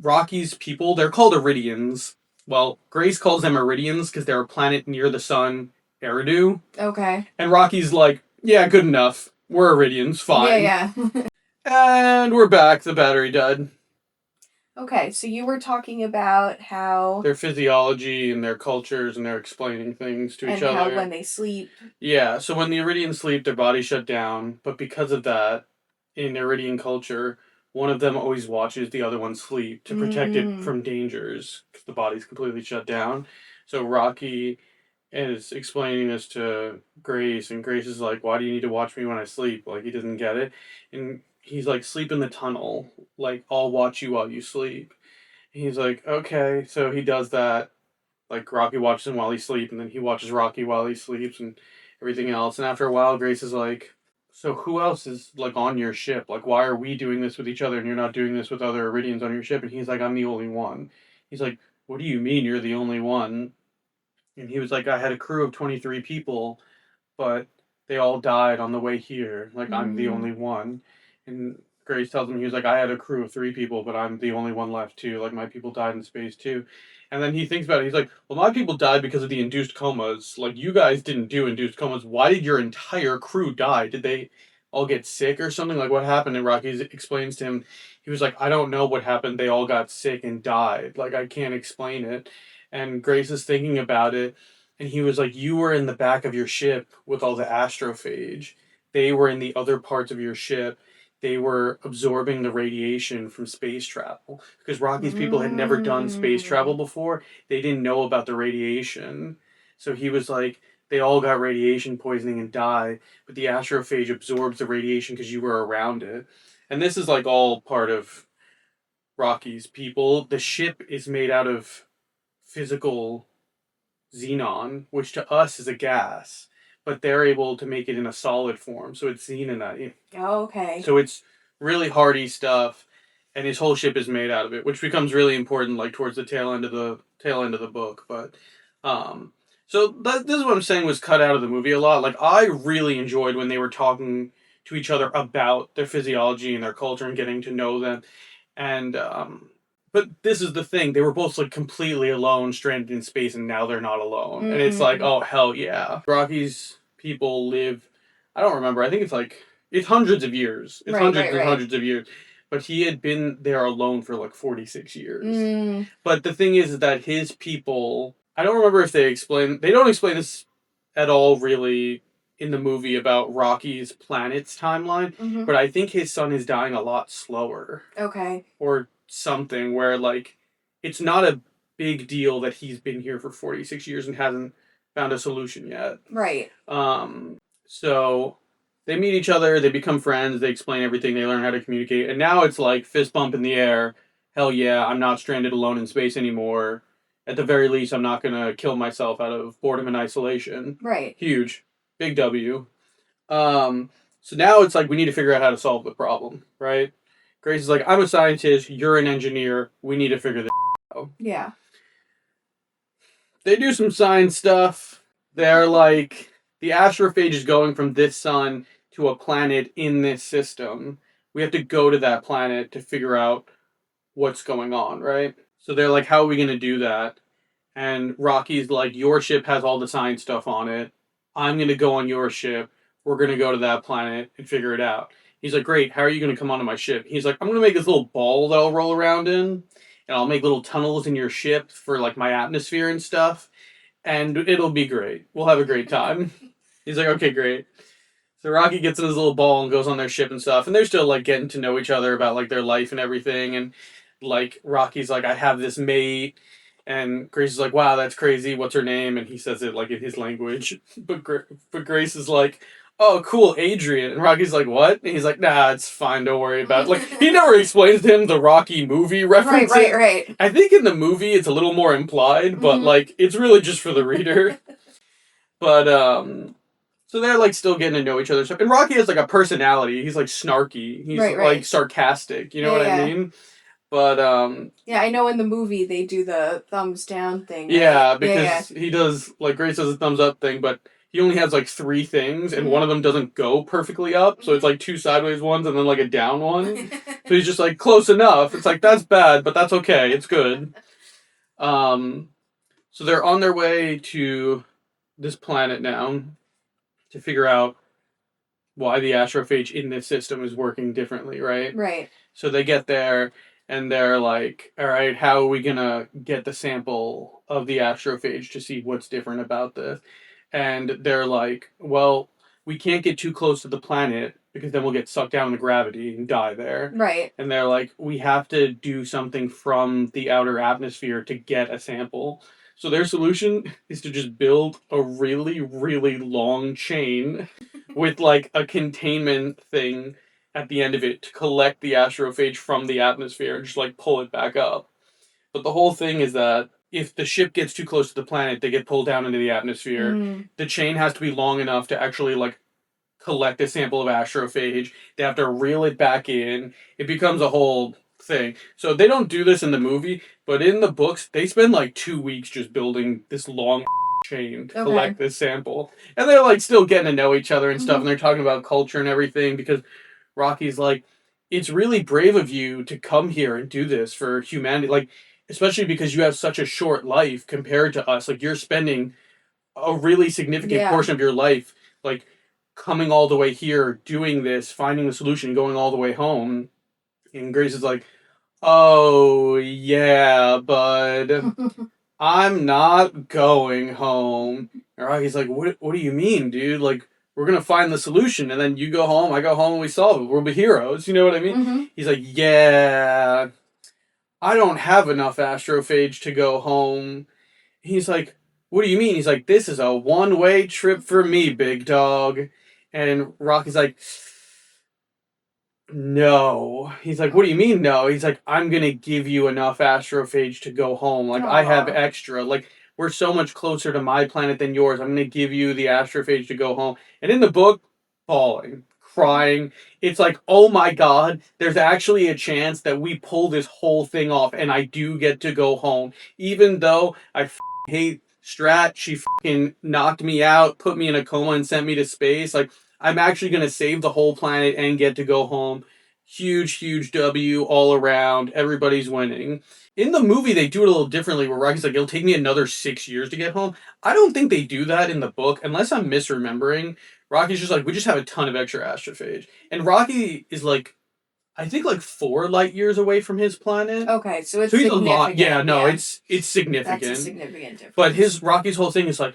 [SPEAKER 1] Rocky's people, they're called Iridians. Well, Grace calls them Iridians because they're a planet near the sun, Eridu.
[SPEAKER 2] Okay.
[SPEAKER 1] And Rocky's like, yeah, good enough. We're Iridians, fine.
[SPEAKER 2] Yeah, yeah.
[SPEAKER 1] And we're back. The battery died.
[SPEAKER 2] Okay, so you were talking about how
[SPEAKER 1] Their physiology and their cultures, and they're explaining things to each
[SPEAKER 2] and how
[SPEAKER 1] other.
[SPEAKER 2] when they sleep.
[SPEAKER 1] Yeah, so when the Iridians sleep, their bodies shut down, but because of that, in Iridian culture, one of them always watches the other one sleep to protect it from dangers, because the body's completely shut down. So Rocky is explaining this to Grace, and Grace is like, why do you need to watch me when I sleep? Like, he doesn't get it. And he's like, sleep in the tunnel. Like, I'll watch you while you sleep. And he's like, okay. So he does that. Like, Rocky watches him while he sleeps, and then he watches Rocky while he sleeps, and everything else. And after a while, Grace is like, so who else is like on your ship? Like, why are we doing this with each other and you're not doing this with other Iridians on your ship? And he's like, I'm the only one. He's like, what do you mean you're the only one? And he was like, I had a crew of 23 people, but they all died on the way here. Like, I'm the only one. And Grace tells him, he was like, I had a crew of 3 people, but I'm the only one left too. Like, my people died in space too. And then he thinks about it. He's like, well, my people died because of the induced comas. Like, you guys didn't do induced comas. Why did your entire crew die? Did they all get sick or something? Like, what happened? And Rocky explains to him, he was like, I don't know what happened. They all got sick and died. Like, I can't explain it. And Grace is thinking about it. And he was like, you were in the back of your ship with all the astrophage. They were in the other parts of your ship. They were absorbing the radiation from space travel. Because Rocky's people had never done space travel before. They didn't know about the radiation. So he was like, they all got radiation poisoning and died, but the astrophage absorbs the radiation because you were around it. And this is like all part of Rocky's people. The ship is made out of physical xenon, which to us is a gas, but they're able to make it in a solid form, so it's xenonite.
[SPEAKER 2] Oh, okay.
[SPEAKER 1] So it's really hardy stuff, and his whole ship is made out of it, which becomes really important, like towards the tail end of the book. But so this is what I'm saying was cut out of the movie a lot. Like I really enjoyed when they were talking to each other about their physiology and their culture and getting to know them, and but this is the thing. They were both like completely alone, stranded in space, and now they're not alone. And it's like, oh hell yeah. Rocky's people live, I don't remember, I think it's hundreds of years. It's
[SPEAKER 2] Right,
[SPEAKER 1] hundreds
[SPEAKER 2] right,
[SPEAKER 1] and
[SPEAKER 2] right.
[SPEAKER 1] hundreds of years. But he had been there alone for like 46 years. But the thing is that his people, I don't remember if they don't explain this at all really in the movie about Rocky's planet's timeline, but I think his son is dying a lot slower.
[SPEAKER 2] Okay.
[SPEAKER 1] Or something where like it's not a big deal that he's been here for 46 years and hasn't found a solution yet.
[SPEAKER 2] Right.
[SPEAKER 1] So they meet each other, they become friends, they explain everything, they learn how to communicate, and now it's like fist bump in the air. Hell yeah, I'm not stranded alone in space anymore. At the very least, I'm not gonna kill myself out of boredom and isolation.
[SPEAKER 2] Right.
[SPEAKER 1] Huge. Big W. So now it's like we need to figure out how to solve the problem, right? Grace is like, I'm a scientist, you're an engineer, we need to figure this out.
[SPEAKER 2] Yeah.
[SPEAKER 1] They do some science stuff. They're like, the astrophage is going from this sun to a planet in this system. We have to go to that planet to figure out what's going on, right? So they're like, how are we going to do that? And Rocky's like, your ship has all the science stuff on it. I'm going to go on your ship. We're going to go to that planet and figure it out. He's like, great. How are you going to come onto my ship? He's like, I'm going to make this little ball that I'll roll around in, and I'll make little tunnels in your ship for like my atmosphere and stuff, and it'll be great. We'll have a great time. He's like, okay, great. So Rocky gets in his little ball and goes on their ship and stuff, and they're still like getting to know each other about like their life and everything. And like Rocky's like, I have this mate, and Grace is like, wow, that's crazy. What's her name? And he says it like in his language, but Grace is like, oh, cool, Adrian. And Rocky's like, what? And he's like, nah, it's fine. Don't worry about it. Like he never explains to him the Rocky movie references.
[SPEAKER 2] Right.
[SPEAKER 1] I think in the movie it's a little more implied, but like it's really just for the reader. But so they're like still getting to know each other. And Rocky has like a personality. He's like snarky. He's like sarcastic. You know what I mean? But
[SPEAKER 2] yeah, I know in the movie they do the thumbs down thing. Right?
[SPEAKER 1] Yeah, because he does like Grace does a thumbs up thing, but he only has like 3 things, and one of them doesn't go perfectly up, so it's like 2 sideways ones and then like a down one. So he's just like close enough. It's like that's bad, but that's okay. It's good. So they're on their way to this planet now to figure out why the astrophage in this system is working differently, right?
[SPEAKER 2] Right.
[SPEAKER 1] So they get there and they're like, all right, how are we going to get the sample of the astrophage to see what's different about this? And they're like, well, we can't get too close to the planet because then we'll get sucked down into gravity and die there.
[SPEAKER 2] Right.
[SPEAKER 1] And they're like, we have to do something from the outer atmosphere to get a sample. So their solution is to just build a really, really long chain with like a containment thing at the end of it to collect the astrophage from the atmosphere and just like pull it back up. But the whole thing is that if the ship gets too close to the planet, they get pulled down into the atmosphere. The chain has to be long enough to actually like collect a sample of astrophage. They have to reel it back in. It becomes a whole thing. So they don't do this in the movie, but in the books, they spend like 2 weeks just building this long chain to collect this sample. And they're like still getting to know each other and stuff, and they're talking about culture and everything because Rocky's like, it's really brave of you to come here and do this for humanity. Like, especially because you have such a short life compared to us. Like, you're spending a really significant portion of your life, like, coming all the way here, doing this, finding the solution, going all the way home. And Grace is like, oh, yeah, bud. I'm not going home. And Rocky's like, what do you mean, dude? Like, we're going to find the solution, and then you go home, I go home, and we solve it. We'll be heroes. You know what I mean? He's like, yeah, I don't have enough astrophage to go home. He's like, what do you mean? He's like, this is a one-way trip for me, big dog. And Rocky's like, no. He's like, what do you mean no? He's like, I'm going to give you enough astrophage to go home. Like, I have extra. Like, we're so much closer to my planet than yours. I'm going to give you the astrophage to go home. And in the book, bawling, crying. It's like, oh my God, there's actually a chance that we pull this whole thing off and I do get to go home. Even though I hate Strat, she knocked me out, put me in a coma, and sent me to space. Like, I'm actually going to save the whole planet and get to go home. Huge, huge W all around. Everybody's winning. In the movie, they do it a little differently where Rocky's like, it'll take me another 6 years to get home. I don't think they do that in the book, unless I'm misremembering. Rocky's just like, we just have a ton of extra astrophage. And Rocky is like, I think like 4 light years away from his planet.
[SPEAKER 2] Okay, so it's
[SPEAKER 1] he's
[SPEAKER 2] significant.
[SPEAKER 1] a lot. Yeah, no, it's significant.
[SPEAKER 2] That's a significant difference.
[SPEAKER 1] But Rocky's whole thing is like,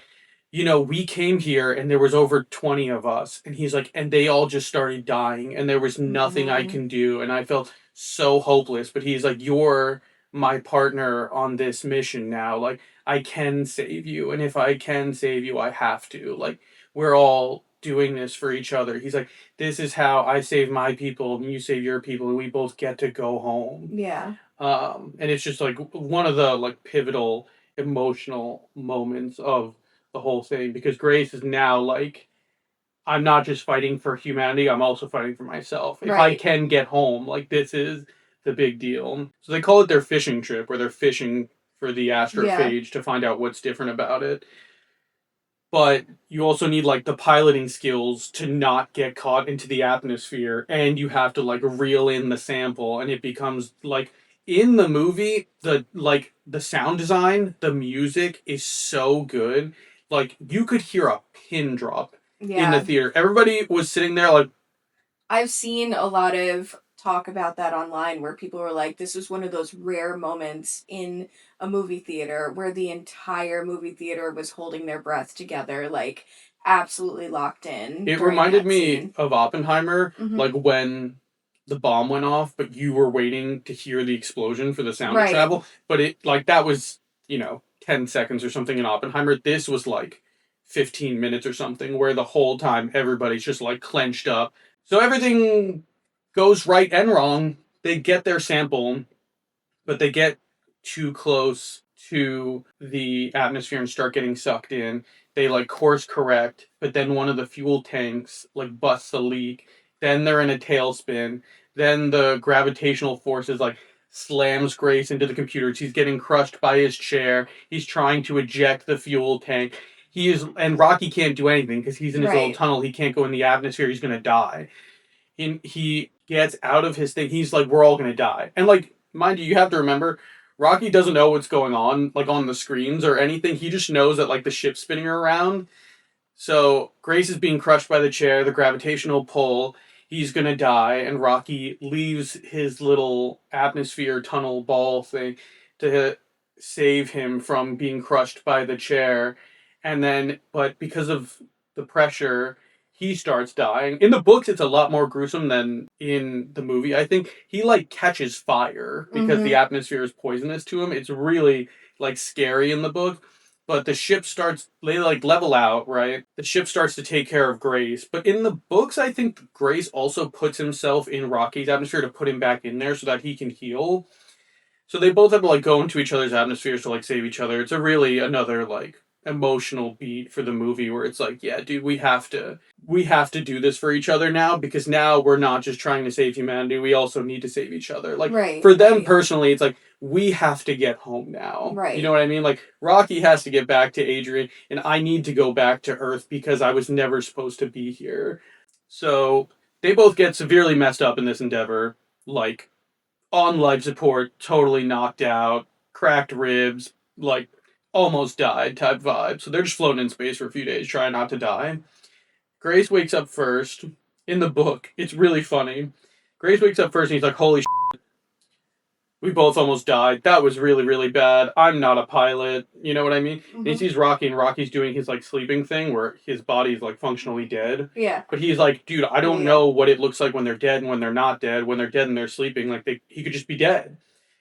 [SPEAKER 1] you know, we came here and there was over 20 of us. And he's like, and they all just started dying and there was nothing I can do. And I felt so hopeless. But he's like, you're my partner on this mission now. Like, I can save you. And if I can save you, I have to. Like, we're all doing this for each other. He's like, this is how I save my people and you save your people. And we both get to go home.
[SPEAKER 2] Yeah.
[SPEAKER 1] And it's just like one of the like pivotal emotional moments of the whole thing because Grace is now like, I'm not just fighting for humanity, I'm also fighting for myself. If I can get home, like this is the big deal. So they call it their fishing trip where they're fishing for the astrophage to find out what's different about it. But you also need like the piloting skills to not get caught into the atmosphere and you have to like reel in the sample and it becomes like in the movie, the sound design, the music is so good. Like you could hear a pin drop in the
[SPEAKER 2] Yeah.
[SPEAKER 1] theater. Everybody was sitting there like,
[SPEAKER 2] I've seen a lot of talk about that online where people were like, this was one of those rare moments in a movie theater where the entire movie theater was holding their breath together, like absolutely locked in
[SPEAKER 1] it
[SPEAKER 2] during
[SPEAKER 1] reminded
[SPEAKER 2] that
[SPEAKER 1] me
[SPEAKER 2] scene.
[SPEAKER 1] of Oppenheimer,
[SPEAKER 2] Mm-hmm.
[SPEAKER 1] like when the bomb went off, but you were waiting to hear the explosion for the sound to
[SPEAKER 2] Right.
[SPEAKER 1] travel. But it like that was, 10 seconds or something in Oppenheimer. This was like 15 minutes or something where the whole time everybody's just like clenched up. So everything goes right and wrong. They get their sample, but they get too close to the atmosphere and start getting sucked in. They like course correct, but then one of the fuel tanks like busts a leak. Then they're in a tailspin. Then the gravitational forces like slams Grace into the computers. He's getting crushed by his chair. He's trying to eject the fuel tank. And Rocky can't do anything because he's in his little
[SPEAKER 2] Right.
[SPEAKER 1] tunnel. He can't go in the atmosphere. He's gonna die. He gets out of his thing. He's like, we're all gonna die. And like, mind you, you have to remember, Rocky doesn't know what's going on, like on the screens or anything. He just knows that like the ship's spinning around. So Grace is being crushed by the chair, the gravitational pull. He's gonna die, and Rocky leaves his little atmosphere tunnel ball thing to save him from being crushed by the chair. And then, but because of the pressure, he starts dying. In the books, it's a lot more gruesome than in the movie. I think he like catches fire because the
[SPEAKER 2] Mm-hmm.
[SPEAKER 1] atmosphere is poisonous to him. It's really like scary in the book, but the ship starts, they like level out, right? The ship starts to take care of Grace, but in the books I think Grace also puts himself in Rocky's atmosphere to put him back in there so that he can heal. So they both have to like go into each other's atmospheres to like save each other. It's a really another like emotional beat for the movie where it's like, yeah, dude, we have to do this for each other now, because now we're not just trying to save humanity, we also need to save each other. Like
[SPEAKER 2] Right.
[SPEAKER 1] for them
[SPEAKER 2] Right.
[SPEAKER 1] personally, it's like we have to get home now. You know
[SPEAKER 2] Right.
[SPEAKER 1] what I mean? Like Rocky has to get back to Adrian and I need to go back to Earth because I was never supposed to be here. So they both get severely messed up in this endeavor, like on life support, totally knocked out, cracked ribs, like almost died type vibe. So they're just floating in space for a few days, trying not to die. Grace wakes up first. In the book, it's really funny. Grace wakes up first and he's like, holy shit, we both almost died. That was really, really bad. I'm not a pilot. You know what I mean? And he
[SPEAKER 2] Mm-hmm.
[SPEAKER 1] sees Rocky, and Rocky's doing his like sleeping thing where his body's like functionally dead.
[SPEAKER 2] Yeah.
[SPEAKER 1] But he's like, dude, I
[SPEAKER 2] Yeah.
[SPEAKER 1] don't
[SPEAKER 2] Yeah.
[SPEAKER 1] know what it looks like when they're dead and when they're not dead. When they're dead and they're sleeping, like he could just be dead.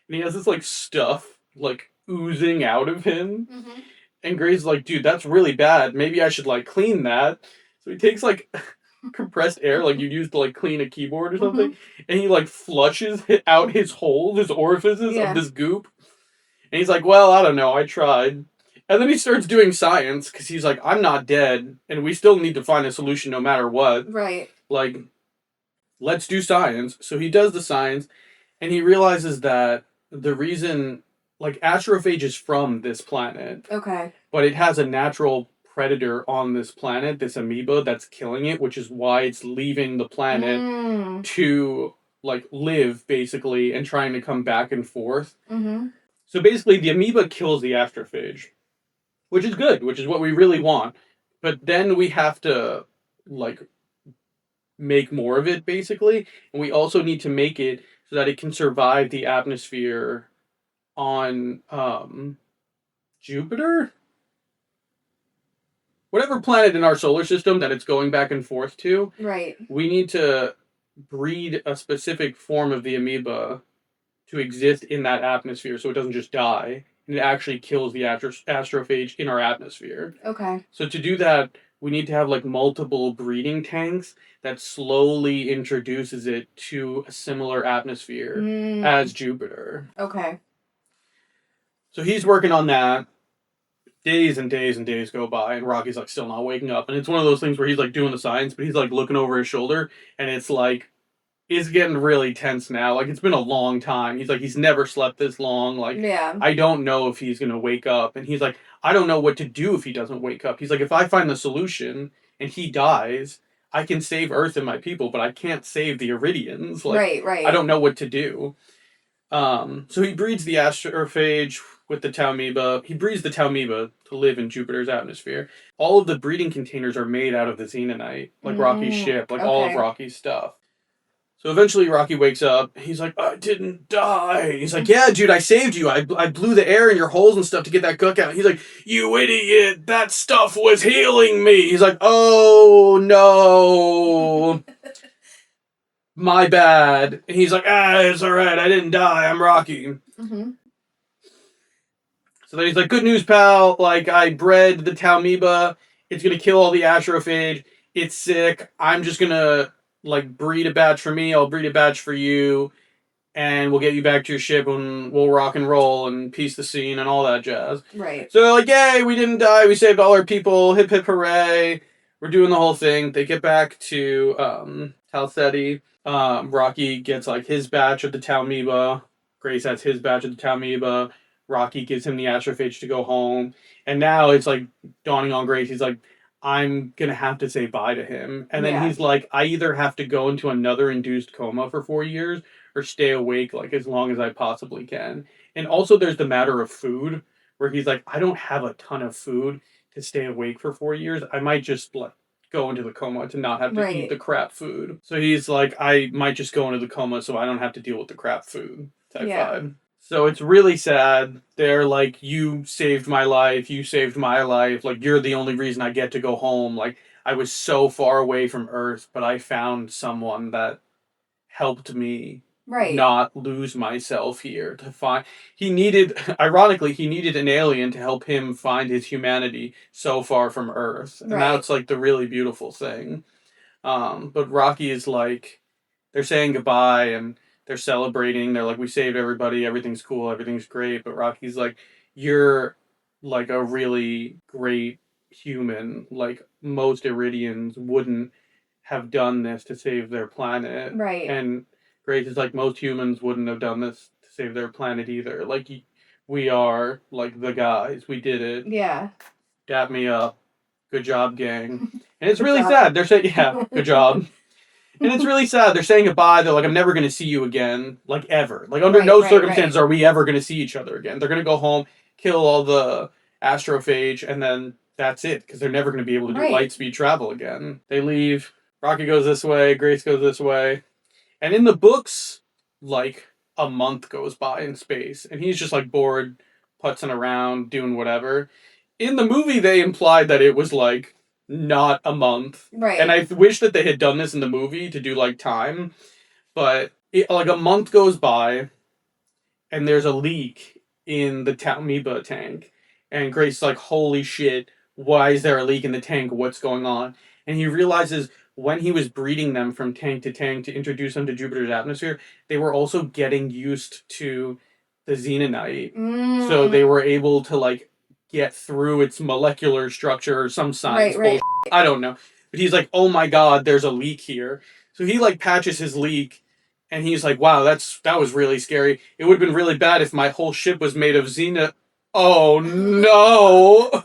[SPEAKER 1] And he has this like stuff like oozing out of him.
[SPEAKER 2] Mm-hmm.
[SPEAKER 1] And Gray's like, dude, that's really bad. Maybe I should like clean that. So he takes like compressed air, like you'd use to like clean a keyboard or
[SPEAKER 2] Mm-hmm.
[SPEAKER 1] something, and he like flushes out his holes, his orifices of
[SPEAKER 2] Yeah.
[SPEAKER 1] this goop. And he's like, well, I don't know, I tried. And then he starts doing science because he's like, I'm not dead, and we still need to find a solution no matter what.
[SPEAKER 2] Right.
[SPEAKER 1] Like, let's do science. So he does the science, and he realizes that the reason, like, astrophage is from this planet,
[SPEAKER 2] Okay.
[SPEAKER 1] but it has a natural predator on this planet, this amoeba that's killing it, which is why it's leaving the planet
[SPEAKER 2] Mm.
[SPEAKER 1] to like live basically and trying to come back and forth.
[SPEAKER 2] Mm-hmm.
[SPEAKER 1] So basically, the amoeba kills the astrophage, which is good, which is what we really want. But then we have to like make more of it basically, and we also need to make it so that it can survive the atmosphere on Jupiter, whatever planet in our solar system that it's going back and forth to.
[SPEAKER 2] Right.
[SPEAKER 1] We need to breed a specific form of the amoeba to exist in that atmosphere so it doesn't just die and it actually kills the astrophage in our atmosphere.
[SPEAKER 2] Okay.
[SPEAKER 1] So to do that, we need to have like multiple breeding tanks that slowly introduces it to a similar atmosphere as Jupiter.
[SPEAKER 2] Okay.
[SPEAKER 1] So he's working on that. Days and days and days go by, and Rocky's like still not waking up. And it's one of those things where he's like doing the science, but he's like looking over his shoulder, and it's like it's getting really tense now. Like it's been a long time. He's like he's never slept this long. Like
[SPEAKER 2] Yeah.
[SPEAKER 1] I don't know if he's gonna wake up. And he's like, I don't know what to do if he doesn't wake up. He's like, if I find the solution and he dies, I can save Earth and my people, but I can't save the Iridians. Like
[SPEAKER 2] Right.
[SPEAKER 1] I
[SPEAKER 2] Right.
[SPEAKER 1] don't know what to do. So he breeds the astrophage with the Taumiba. He breeds the Taumiba to live in Jupiter's atmosphere. All of the breeding containers are made out of the xenonite, like Rocky's ship, like all of
[SPEAKER 2] Okay.
[SPEAKER 1] Rocky's stuff. So eventually Rocky wakes up. He's like, I didn't die. He's like, yeah, dude, I saved you. I blew the air in your holes and stuff to get that cook out. He's like, you idiot. That stuff was healing me. He's like, oh, no. My bad. And he's like, it's all right. I didn't die. I'm Rocky.
[SPEAKER 2] Mm-hmm.
[SPEAKER 1] So then he's like, good news, pal. Like, I bred the Taumiba. It's going to kill all the astrophage. It's sick. I'm just going to, like, breed a batch for me. I'll breed a batch for you. And we'll get you back to your ship and we'll rock and roll and piece the scene and all that jazz.
[SPEAKER 2] Right.
[SPEAKER 1] So they're like, yay, we didn't die. We saved all our people. Hip, hip, hooray. We're doing the whole thing. They get back to Talseti. Rocky gets, like, his batch of the Taumiba. Grace has his batch of the Taumiba. Rocky gives him the astrophage to go home. And now it's, like, dawning on Grace. He's like, I'm going to have to say bye to him. And then he's like, I either have to go into another induced coma for 4 years or stay awake, like, as long as I possibly can. And also there's the matter of food, where he's like, I don't have a ton of food to stay awake for 4 years. I might just, like, go into the coma to not have to eat the crap food. So he's like, I might just go into the coma so I don't have to deal with the crap food type vibe. So it's really sad. They're like, you saved my life. You saved my life. Like, you're the only reason I get to go home. Like, I was so far away from Earth, but I found someone that helped me not lose myself here. To find, he needed, ironically, he needed an alien to help him find his humanity so far from Earth. And that's, like, the really beautiful thing. But Rocky is like, they're saying goodbye and they're celebrating. They're like, we saved everybody. Everything's cool. Everything's great. But Rocky's like, you're, like, a really great human. Like, most Iridians wouldn't have done this to save their planet.
[SPEAKER 2] Right.
[SPEAKER 1] And Grace is like, most humans wouldn't have done this to save their planet either. Like, we are, like, the guys. We did it.
[SPEAKER 2] Yeah.
[SPEAKER 1] Dap me up. Good job, gang. And it's really sad. They're saying, yeah, good job. And it's really sad. They're saying goodbye. They're like, I'm never going to see you again. Like, ever. Like, under no circumstances are we ever going to see each other again. They're going to go home, kill all the astrophage, and then that's it. Because they're never going to be able to do light speed travel again. They leave. Rocky goes this way. Grace goes this way. And in the books, like, a month goes by in space. And he's just, like, bored, putzing around, doing whatever. In the movie, they implied that it was, like, not a month.
[SPEAKER 2] Right.
[SPEAKER 1] And I wish that they had done this in the movie to do, like, time. But, like, a month goes by, and there's a leak in the Taumiba tank. And Grace's like, holy shit, why is there a leak in the tank? What's going on? And he realizes when he was breeding them from tank to introduce them to Jupiter's atmosphere, they were also getting used to the xenonite. So they were able to, like, get through its molecular structure or some science bullshit. I don't know. But he's like, oh my god, there's a leak here. So he, like, patches his leak, and he's like, wow, that was really scary. It would have been really bad if my whole ship was made of xena. Oh no!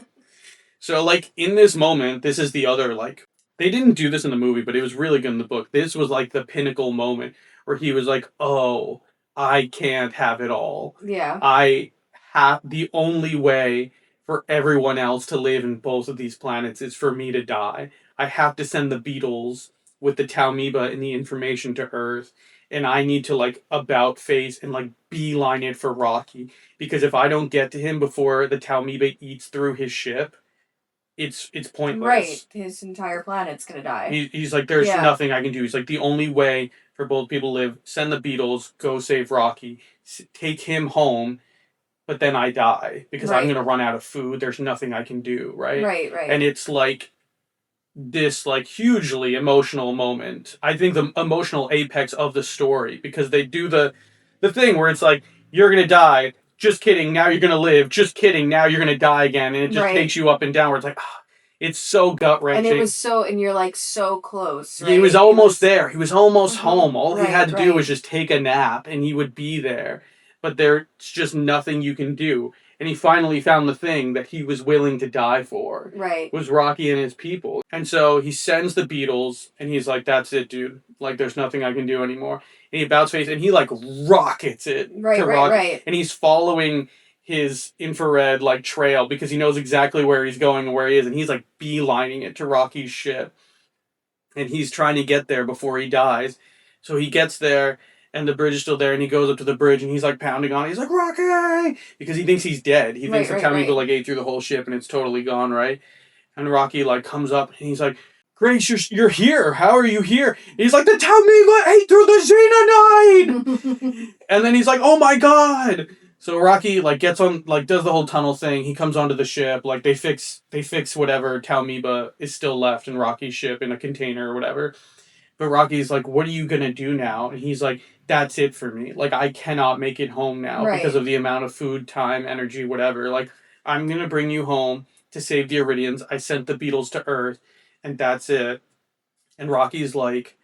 [SPEAKER 1] So, like, in this moment, this is the other, like, they didn't do this in the movie, but it was really good in the book. This was, like, the pinnacle moment where he was like, oh, I can't have it all.
[SPEAKER 2] Yeah.
[SPEAKER 1] I have, the only way for everyone else to live in both of these planets is for me to die. I have to send the Beatles with the Taumiba and the information to Earth, and I need to, like, about face and, like, beeline it for Rocky. Because if I don't get to him before the Taumiba eats through his ship, it's pointless.
[SPEAKER 2] Right. His entire planet's gonna die.
[SPEAKER 1] He's like, there's nothing I can do. He's like, the only way for both people to live, send the Beatles, go save Rocky, take him home, but then I die. Because I'm going to run out of food. There's nothing I can do, right?
[SPEAKER 2] Right.
[SPEAKER 1] And it's, like, this, like, hugely emotional moment. I think the emotional apex of the story. Because they do the thing where it's like, you're going to die. Just kidding, now you're going to live. Just kidding, now you're going to die again. And it just takes you up and down where it's like, it's so gut-wrenching.
[SPEAKER 2] And it was so, and you're, like, so close, right?
[SPEAKER 1] He was almost there. He was almost home. All he had to do was just take a nap, and he would be there. But there's just nothing you can do. and he finally found the thing that he was willing to die for.
[SPEAKER 2] Right.
[SPEAKER 1] Was Rocky and his people. And so he sends the beetles, and he's like, that's it, dude. Like, there's nothing I can do anymore. And he about face, and he, like, rockets it to Rocky.
[SPEAKER 2] Right.
[SPEAKER 1] And he's following his infrared, like, trail because he knows exactly where he's going and where he is. And he's, like, beelining it to Rocky's ship. And he's trying to get there before he dies. So he gets there, and the bridge is still there, and he goes up to the bridge, and he's like pounding on it. He's like, Rocky! Because he thinks he's dead. He thinks the Talmiba like ate through the whole ship, and it's totally gone, right? And Rocky like comes up, and he's like, Grace, you're here. How are you here? And he's like, the Talmiba ate through the xenonite! And then he's like, oh my god! So Rocky like gets on, like does the whole tunnel thing. He comes onto the ship. Like they fix whatever Talmiba is still left in Rocky's ship in a container or whatever. But Rocky's like, what are you gonna do now? And he's like, that's it for me. Like I cannot make it home now because of the amount of food, time, energy, whatever. Like I'm gonna bring you home to save the Iridians. I sent the beetles to Earth, and that's it. And Rocky's like,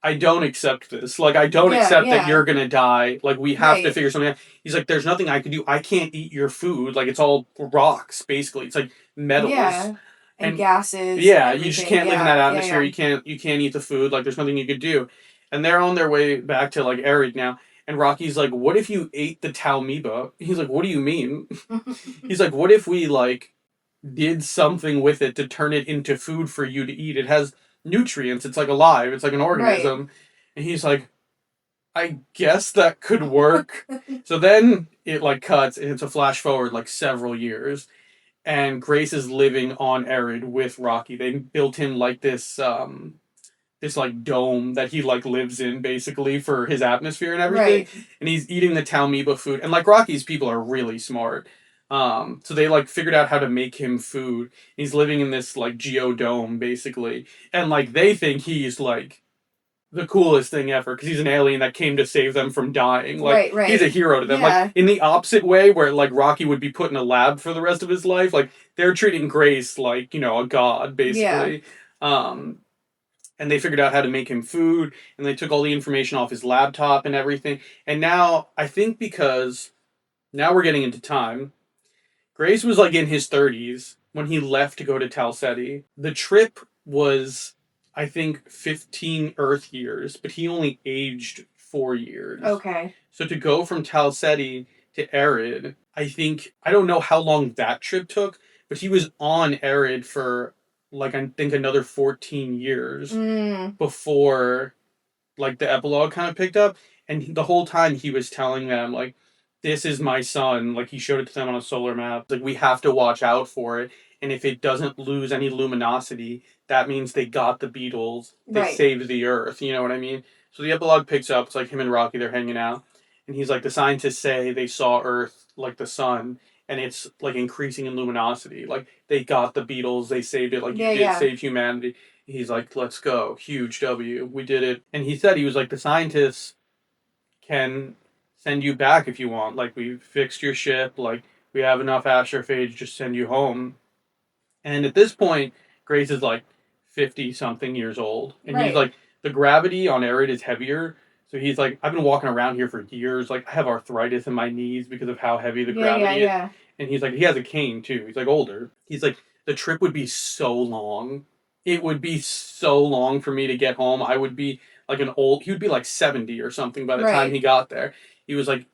[SPEAKER 1] I don't accept this. Like, I don't accept that you're gonna die. Like, we have to figure something out. He's like, there's nothing I can do. I can't eat your food. Like, it's all rocks, basically. It's like metals.
[SPEAKER 2] Yeah. And gases.
[SPEAKER 1] Yeah,
[SPEAKER 2] and
[SPEAKER 1] you just can't live in that atmosphere. You can't eat the food. Like, there's nothing you could do. And they're on their way back to, like, Arid now. And Rocky's like, what if you ate the Talmiba? He's like, what do you mean? He's like, what if we, like, did something with it to turn it into food for you to eat? It has nutrients. It's like alive. It's like an organism. Right. And he's like, I guess that could work. So then it like cuts and it's a flash forward like several years. And Grace is living on Arid with Rocky. They built him like this this like dome that he like lives in basically for his atmosphere and everything. Right. And he's eating the Talmiba food. And like Rocky's people are really smart. So they like figured out how to make him food. He's living in this like geodome basically. And like they think he's like the coolest thing ever because he's an alien that came to save them from dying. Like he's a hero to them. Yeah. Like in the opposite way where like Rocky would be put in a lab for the rest of his life, like they're treating Grace like, you know, a god basically. Yeah. And they figured out how to make him food, and they took all the information off his laptop and everything. And now, I think because now we're getting into time, Grace was like in his 30s when he left to go to Tal Ceti. The trip was, I think, 15 Earth years, but he only aged 4 years.
[SPEAKER 2] Okay.
[SPEAKER 1] So to go from Tal Ceti to Arid, I don't know how long that trip took, but he was on Arid for like I think another 14 years before like the epilogue kind of picked up. And the whole time he was telling them like, this is my son. Like he showed it to them on a solar map. Like we have to watch out for it. And if it doesn't lose any luminosity, that means they got the beetles. They saved the Earth. You know what I mean? So the epilogue picks up. It's like him and Rocky, they're hanging out. And he's like, the scientists say they saw Earth like the sun. And it's like increasing in luminosity. Like they got the beetles, they saved it. Like you did save humanity. He's like, let's go, huge W, we did it. And he said he was like, the scientists can send you back if you want. Like we fixed your ship. Like we have enough astrophage, just send you home. And at this point, Grace is like 50 something years old, and he's like, the gravity on Arid is heavier. So he's like, I've been walking around here for years. Like, I have arthritis in my knees because of how heavy the gravity is. Yeah. And he's like, he has a cane too. He's like older. He's like, the trip would be so long. It would be so long for me to get home. I would be like he would be like 70 or something by the time he got there. He was like,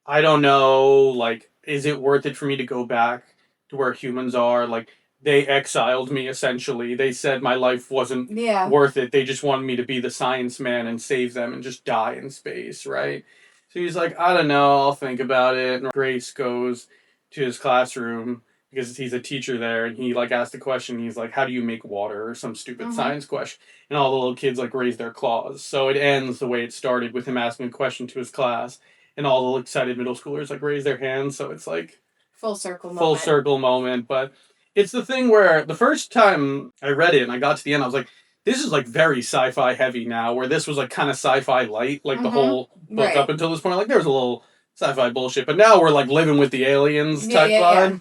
[SPEAKER 1] I don't know. Like, is it worth it for me to go back to where humans are? Like, they exiled me, essentially. They said my life wasn't worth it. They just wanted me to be the science man and save them and just die in space, right? So he's like, I don't know, I'll think about it. And Grace goes to his classroom because he's a teacher there, and he like asked the question. He's like, how do you make water? Or some stupid science question. And all the little kids like raise their claws. So it ends the way it started with him asking a question to his class, and all the excited middle schoolers like raise their hands. So it's like
[SPEAKER 2] full circle
[SPEAKER 1] moment. But it's the thing where the first time I read it and I got to the end, I was like, this is like very sci-fi heavy now, where this was like kind of sci-fi light, like the whole book up until this point. Like there was a little sci-fi bullshit, but now we're like living with the aliens type vibe. Yeah.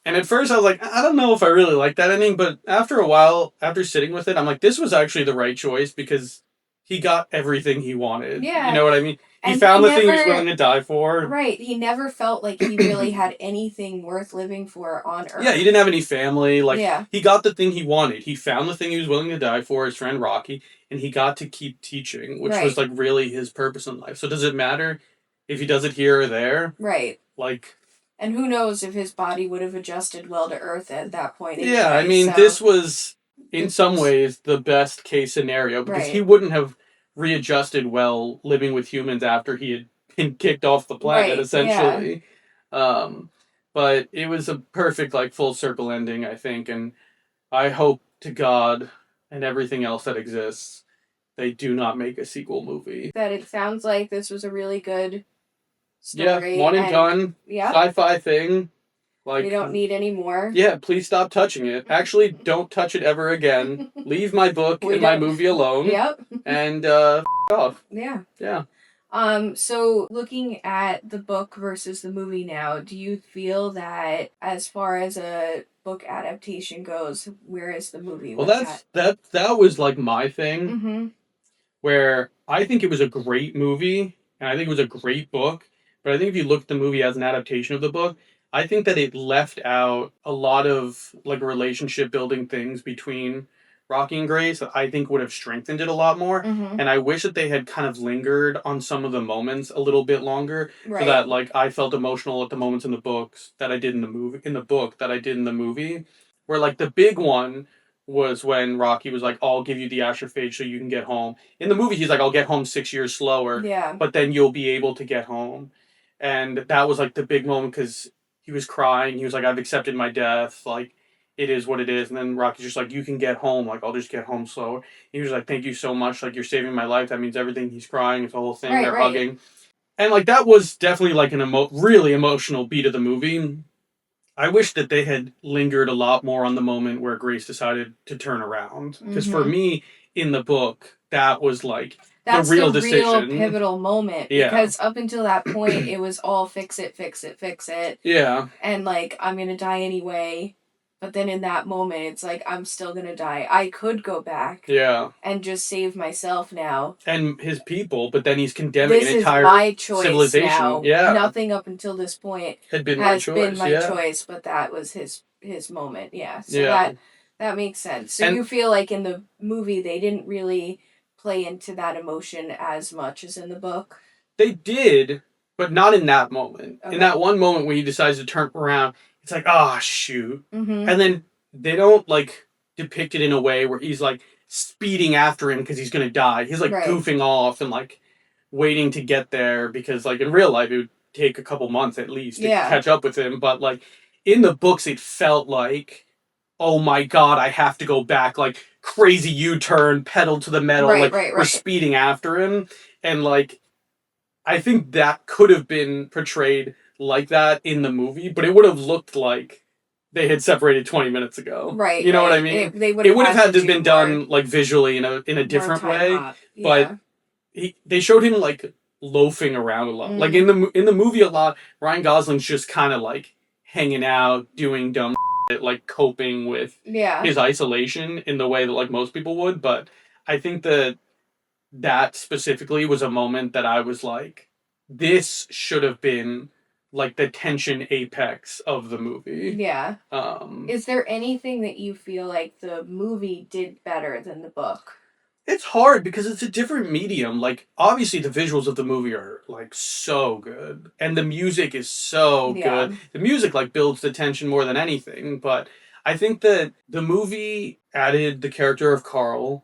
[SPEAKER 1] And at first I was like, I don't know if I really like that ending, but after a while, after sitting with it, I'm like, this was actually the right choice because he got everything he wanted.
[SPEAKER 2] Yeah.
[SPEAKER 1] You know what I mean? He
[SPEAKER 2] And
[SPEAKER 1] found
[SPEAKER 2] he
[SPEAKER 1] the thing he was
[SPEAKER 2] never-
[SPEAKER 1] willing to die for.
[SPEAKER 2] Right. He never felt like he really had anything worth living for on Earth.
[SPEAKER 1] Yeah, he didn't have any family. Like,
[SPEAKER 2] Yeah.
[SPEAKER 1] he got the thing he wanted. He found the thing he was willing to die for, his friend Rocky, and he got to keep teaching, which was,
[SPEAKER 2] Right.
[SPEAKER 1] like, really his purpose in life. So does it matter if he does it here or there?
[SPEAKER 2] Right.
[SPEAKER 1] Like...
[SPEAKER 2] And who knows if his body would have adjusted well to Earth at that point anyway.
[SPEAKER 1] Yeah, I mean,
[SPEAKER 2] so...
[SPEAKER 1] this was, in some ways, the best case scenario, because
[SPEAKER 2] Right.
[SPEAKER 1] he wouldn't have readjusted well living with humans after he had been kicked off the planet,
[SPEAKER 2] Right,
[SPEAKER 1] essentially. But it was a perfect, like, full circle ending, I think, and I hope to God and everything else that exists, they do not make a sequel movie.
[SPEAKER 2] That it sounds like this was a really good story.
[SPEAKER 1] Yeah, one and done,
[SPEAKER 2] yeah,
[SPEAKER 1] sci-fi thing. Like,
[SPEAKER 2] we don't need any more.
[SPEAKER 1] Yeah, please stop touching it. Actually, don't touch it ever again. Leave my book and my movie alone.
[SPEAKER 2] Yep.
[SPEAKER 1] And off.
[SPEAKER 2] Yeah.
[SPEAKER 1] Yeah.
[SPEAKER 2] So looking at the book versus the movie now, do you feel that as far as a book adaptation goes, where is the movie?
[SPEAKER 1] Well, that was like my thing.
[SPEAKER 2] Mm-hmm.
[SPEAKER 1] Where I think it was a great movie and I think it was a great book, but I think if you look at the movie as an adaptation of the book, I think that it left out a lot of like relationship building things between Rocky and Grace that I think would have strengthened it a lot more.
[SPEAKER 2] Mm-hmm.
[SPEAKER 1] And I wish that they had kind of lingered on some of the moments a little bit longer,
[SPEAKER 2] Right.
[SPEAKER 1] so that like I felt emotional at the moments in the books that I did in the book that I did in the movie. Where like the big one was when Rocky was like, I'll give you the astrophage so you can get home. In the movie, he's like, I'll get home 6 years slower,
[SPEAKER 2] Yeah.
[SPEAKER 1] but then you'll be able to get home. And that was like the big moment because he was crying. He was like, I've accepted my death. Like, it is what it is. And then Rocky's just like, you can get home. Like, I'll just get home slower. He was like, thank you so much. Like, you're saving my life. That means everything. He's crying. It's the whole thing.
[SPEAKER 2] Right,
[SPEAKER 1] They're
[SPEAKER 2] right.
[SPEAKER 1] hugging. And like, that was definitely like an really emotional beat of the movie. I wish that they had lingered a lot more on the moment where Grace decided to turn around. Because for me, in the book, that was like
[SPEAKER 2] that's
[SPEAKER 1] the real
[SPEAKER 2] the
[SPEAKER 1] decision.
[SPEAKER 2] Real pivotal moment.
[SPEAKER 1] Yeah.
[SPEAKER 2] Because up until that point, it was all fix it, fix it, fix it.
[SPEAKER 1] Yeah.
[SPEAKER 2] And like, I'm going to die anyway. But then in that moment, it's like, I'm still going to die. I could go back.
[SPEAKER 1] Yeah.
[SPEAKER 2] And just save myself now.
[SPEAKER 1] And his people, but then he's condemning
[SPEAKER 2] this
[SPEAKER 1] an entire
[SPEAKER 2] my choice
[SPEAKER 1] civilization.
[SPEAKER 2] Now.
[SPEAKER 1] Yeah.
[SPEAKER 2] Nothing up until this point
[SPEAKER 1] had been
[SPEAKER 2] has
[SPEAKER 1] my choice.
[SPEAKER 2] been my
[SPEAKER 1] yeah.
[SPEAKER 2] choice, but that was his moment. Yeah. So
[SPEAKER 1] yeah.
[SPEAKER 2] that makes sense. So
[SPEAKER 1] and
[SPEAKER 2] you feel like in the movie they didn't really play into that emotion as much as in the book?
[SPEAKER 1] They did, but not in that moment.
[SPEAKER 2] Okay.
[SPEAKER 1] In that one moment when he decides to turn around, it's like, ah, shoot.
[SPEAKER 2] Mm-hmm.
[SPEAKER 1] And then they don't like depict it in a way where he's like speeding after him because he's gonna die. He's like goofing off and like waiting to get there because like in real life it would take a couple months at least to catch up with him. But like in the books it felt like, oh my god, I have to go back, like crazy U-turn, pedal to the metal, we're speeding after him. And like I think that could have been portrayed like that in the movie, but it would have looked like they had separated 20 minutes ago.
[SPEAKER 2] Right.
[SPEAKER 1] You know what I mean? It would have had to have been done like visually in a different way.
[SPEAKER 2] Yeah.
[SPEAKER 1] But they showed him like loafing around a lot. Like in the movie a lot, Ryan Gosling's just kind of like hanging out, doing dumb shit, like coping with his isolation in the way that like most people would. But I think that specifically was a moment that I was like, this should have been like the tension apex of the movie.
[SPEAKER 2] Yeah. Is there anything that you feel like the movie did better than the book?
[SPEAKER 1] It's hard because it's a different medium. Like, obviously the visuals of the movie are like so good. And the music is so good. The music like builds the tension more than anything. But I think that the movie added the character of Carl,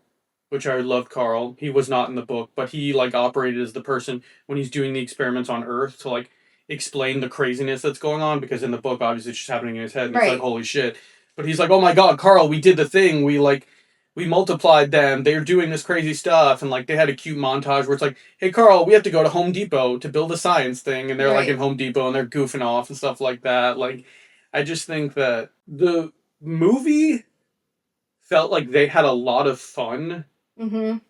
[SPEAKER 1] which I loved Carl. He was not in the book, but he like operated as the person when he's doing the experiments on Earth to like explain the craziness that's going on, because in the book obviously it's just happening in his head and it's like, holy shit. But he's like, oh my god, Carl, we did the thing. We multiplied them. They're doing this crazy stuff. And like they had a cute montage where it's like, hey Carl, we have to go to Home Depot to build a science thing. And they're like in Home Depot and they're goofing off and stuff like that. Like, I just think that the movie felt like they had a lot of fun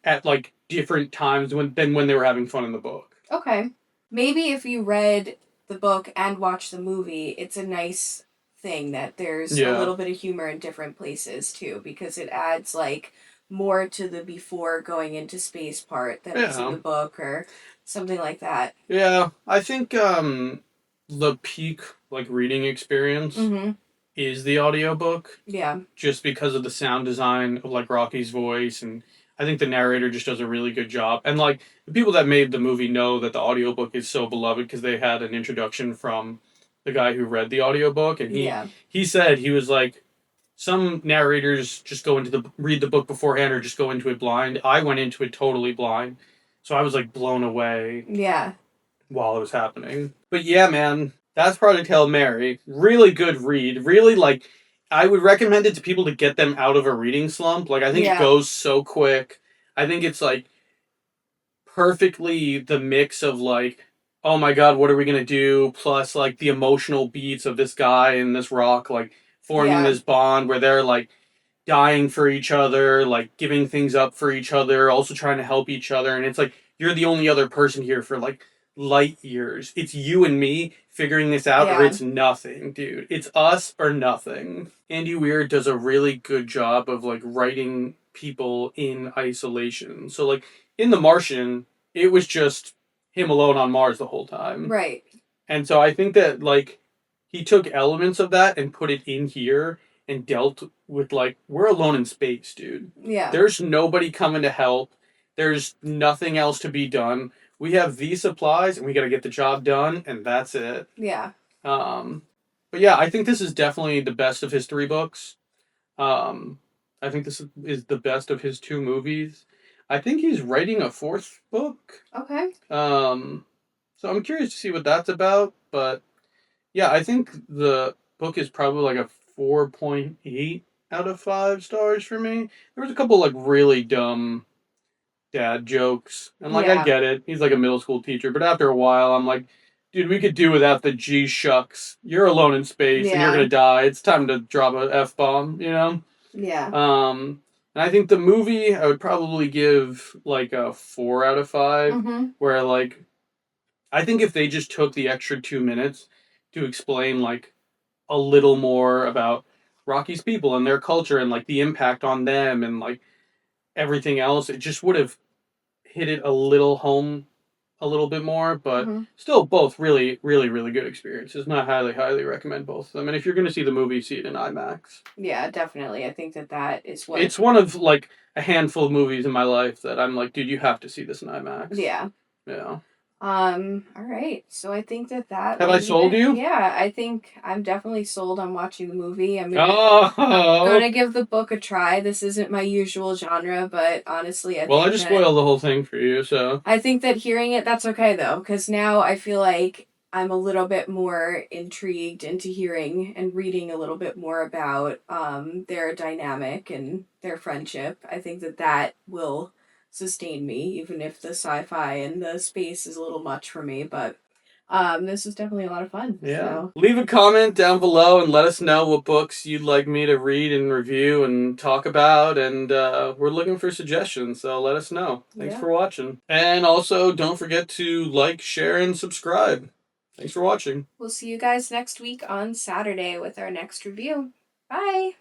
[SPEAKER 1] at like different times than when they were having fun in the book.
[SPEAKER 2] Okay. Maybe if you read the book and watched the movie, it's a nice thing that there's a little bit of humor in different places too, because it adds like more to the before going into space part that is in the book or something like that.
[SPEAKER 1] Yeah, I think the peak like reading experience is the audiobook.
[SPEAKER 2] Yeah.
[SPEAKER 1] Just because of the sound design of like Rocky's voice, and I think the narrator just does a really good job. And like the people that made the movie know that the audiobook is so beloved because they had an introduction from the guy who read the audiobook, and he said he was like, some narrators just go into the read the book beforehand or just go into it blind. I went into it totally blind, so I was like blown away.
[SPEAKER 2] Yeah.
[SPEAKER 1] While it was happening. But yeah, man, that's Project Hail Mary. Really good read. Really like, I would recommend it to people to get them out of a reading slump. Like I think it goes so quick. I think it's like perfectly the mix of like, oh my god, what are we gonna do? Plus like the emotional beats of this guy and this rock like forming this bond where they're like dying for each other, like giving things up for each other, also trying to help each other. And it's like, you're the only other person here for like light years. It's you and me figuring this out, or it's nothing, dude. It's us or nothing. Andy Weir does a really good job of like writing people in isolation. So like in The Martian, it was just him alone on Mars the whole time.
[SPEAKER 2] Right.
[SPEAKER 1] And so I think that like he took elements of that and put it in here and dealt with like, we're alone in space, dude.
[SPEAKER 2] Yeah.
[SPEAKER 1] There's nobody coming to help. There's nothing else to be done. We have these supplies and we got to get the job done, and that's it.
[SPEAKER 2] Yeah.
[SPEAKER 1] But yeah, I think this is definitely the best of his 3 books. I think this is the best of his 2 movies. I think he's writing a 4th book.
[SPEAKER 2] Okay.
[SPEAKER 1] So I'm curious to see what that's about, but yeah, I think the book is probably like a 4.8 out of 5 stars for me. There was a couple like really dumb dad jokes, and like I get it. He's like a middle school teacher, but after a while, I'm like, dude, we could do without the G shucks. You're alone in space and you're gonna die. It's time to drop a F-bomb, you know?
[SPEAKER 2] Yeah.
[SPEAKER 1] And I think the movie I would probably give like a 4 out of 5, where like I think if they just took the extra 2 minutes to explain like a little more about Rocky's people and their culture and like the impact on them and like everything else, it just would have hit it a little home a little bit more. But still, both really, really, really good experiences. And I highly, highly recommend both of them. And if you're going to see the movie, see it in IMAX.
[SPEAKER 2] Yeah, definitely. I think that is what...
[SPEAKER 1] It's one of like a handful of movies in my life that I'm like, dude, you have to see this in IMAX.
[SPEAKER 2] Yeah.
[SPEAKER 1] Yeah.
[SPEAKER 2] All right. So I think that
[SPEAKER 1] Have I sold you?
[SPEAKER 2] Yeah, I think I'm definitely sold on watching the movie. I'm gonna give the book a try. This isn't my usual genre, but honestly,
[SPEAKER 1] I just spoiled the whole thing for you, so
[SPEAKER 2] I think that hearing it, that's okay though, because now I feel like I'm a little bit more intrigued into hearing and reading a little bit more about their dynamic and their friendship. I think that will sustain me, even if the sci-fi and the space is a little much for me, but this is definitely a lot of fun.
[SPEAKER 1] Yeah.
[SPEAKER 2] So.
[SPEAKER 1] Leave a comment down below and let us know what books you'd like me to read and review and talk about, and we're looking for suggestions, so let us know. Thanks for watching. And also, don't forget to like, share, and subscribe. Thanks for watching.
[SPEAKER 2] We'll see you guys next week on Saturday with our next review. Bye!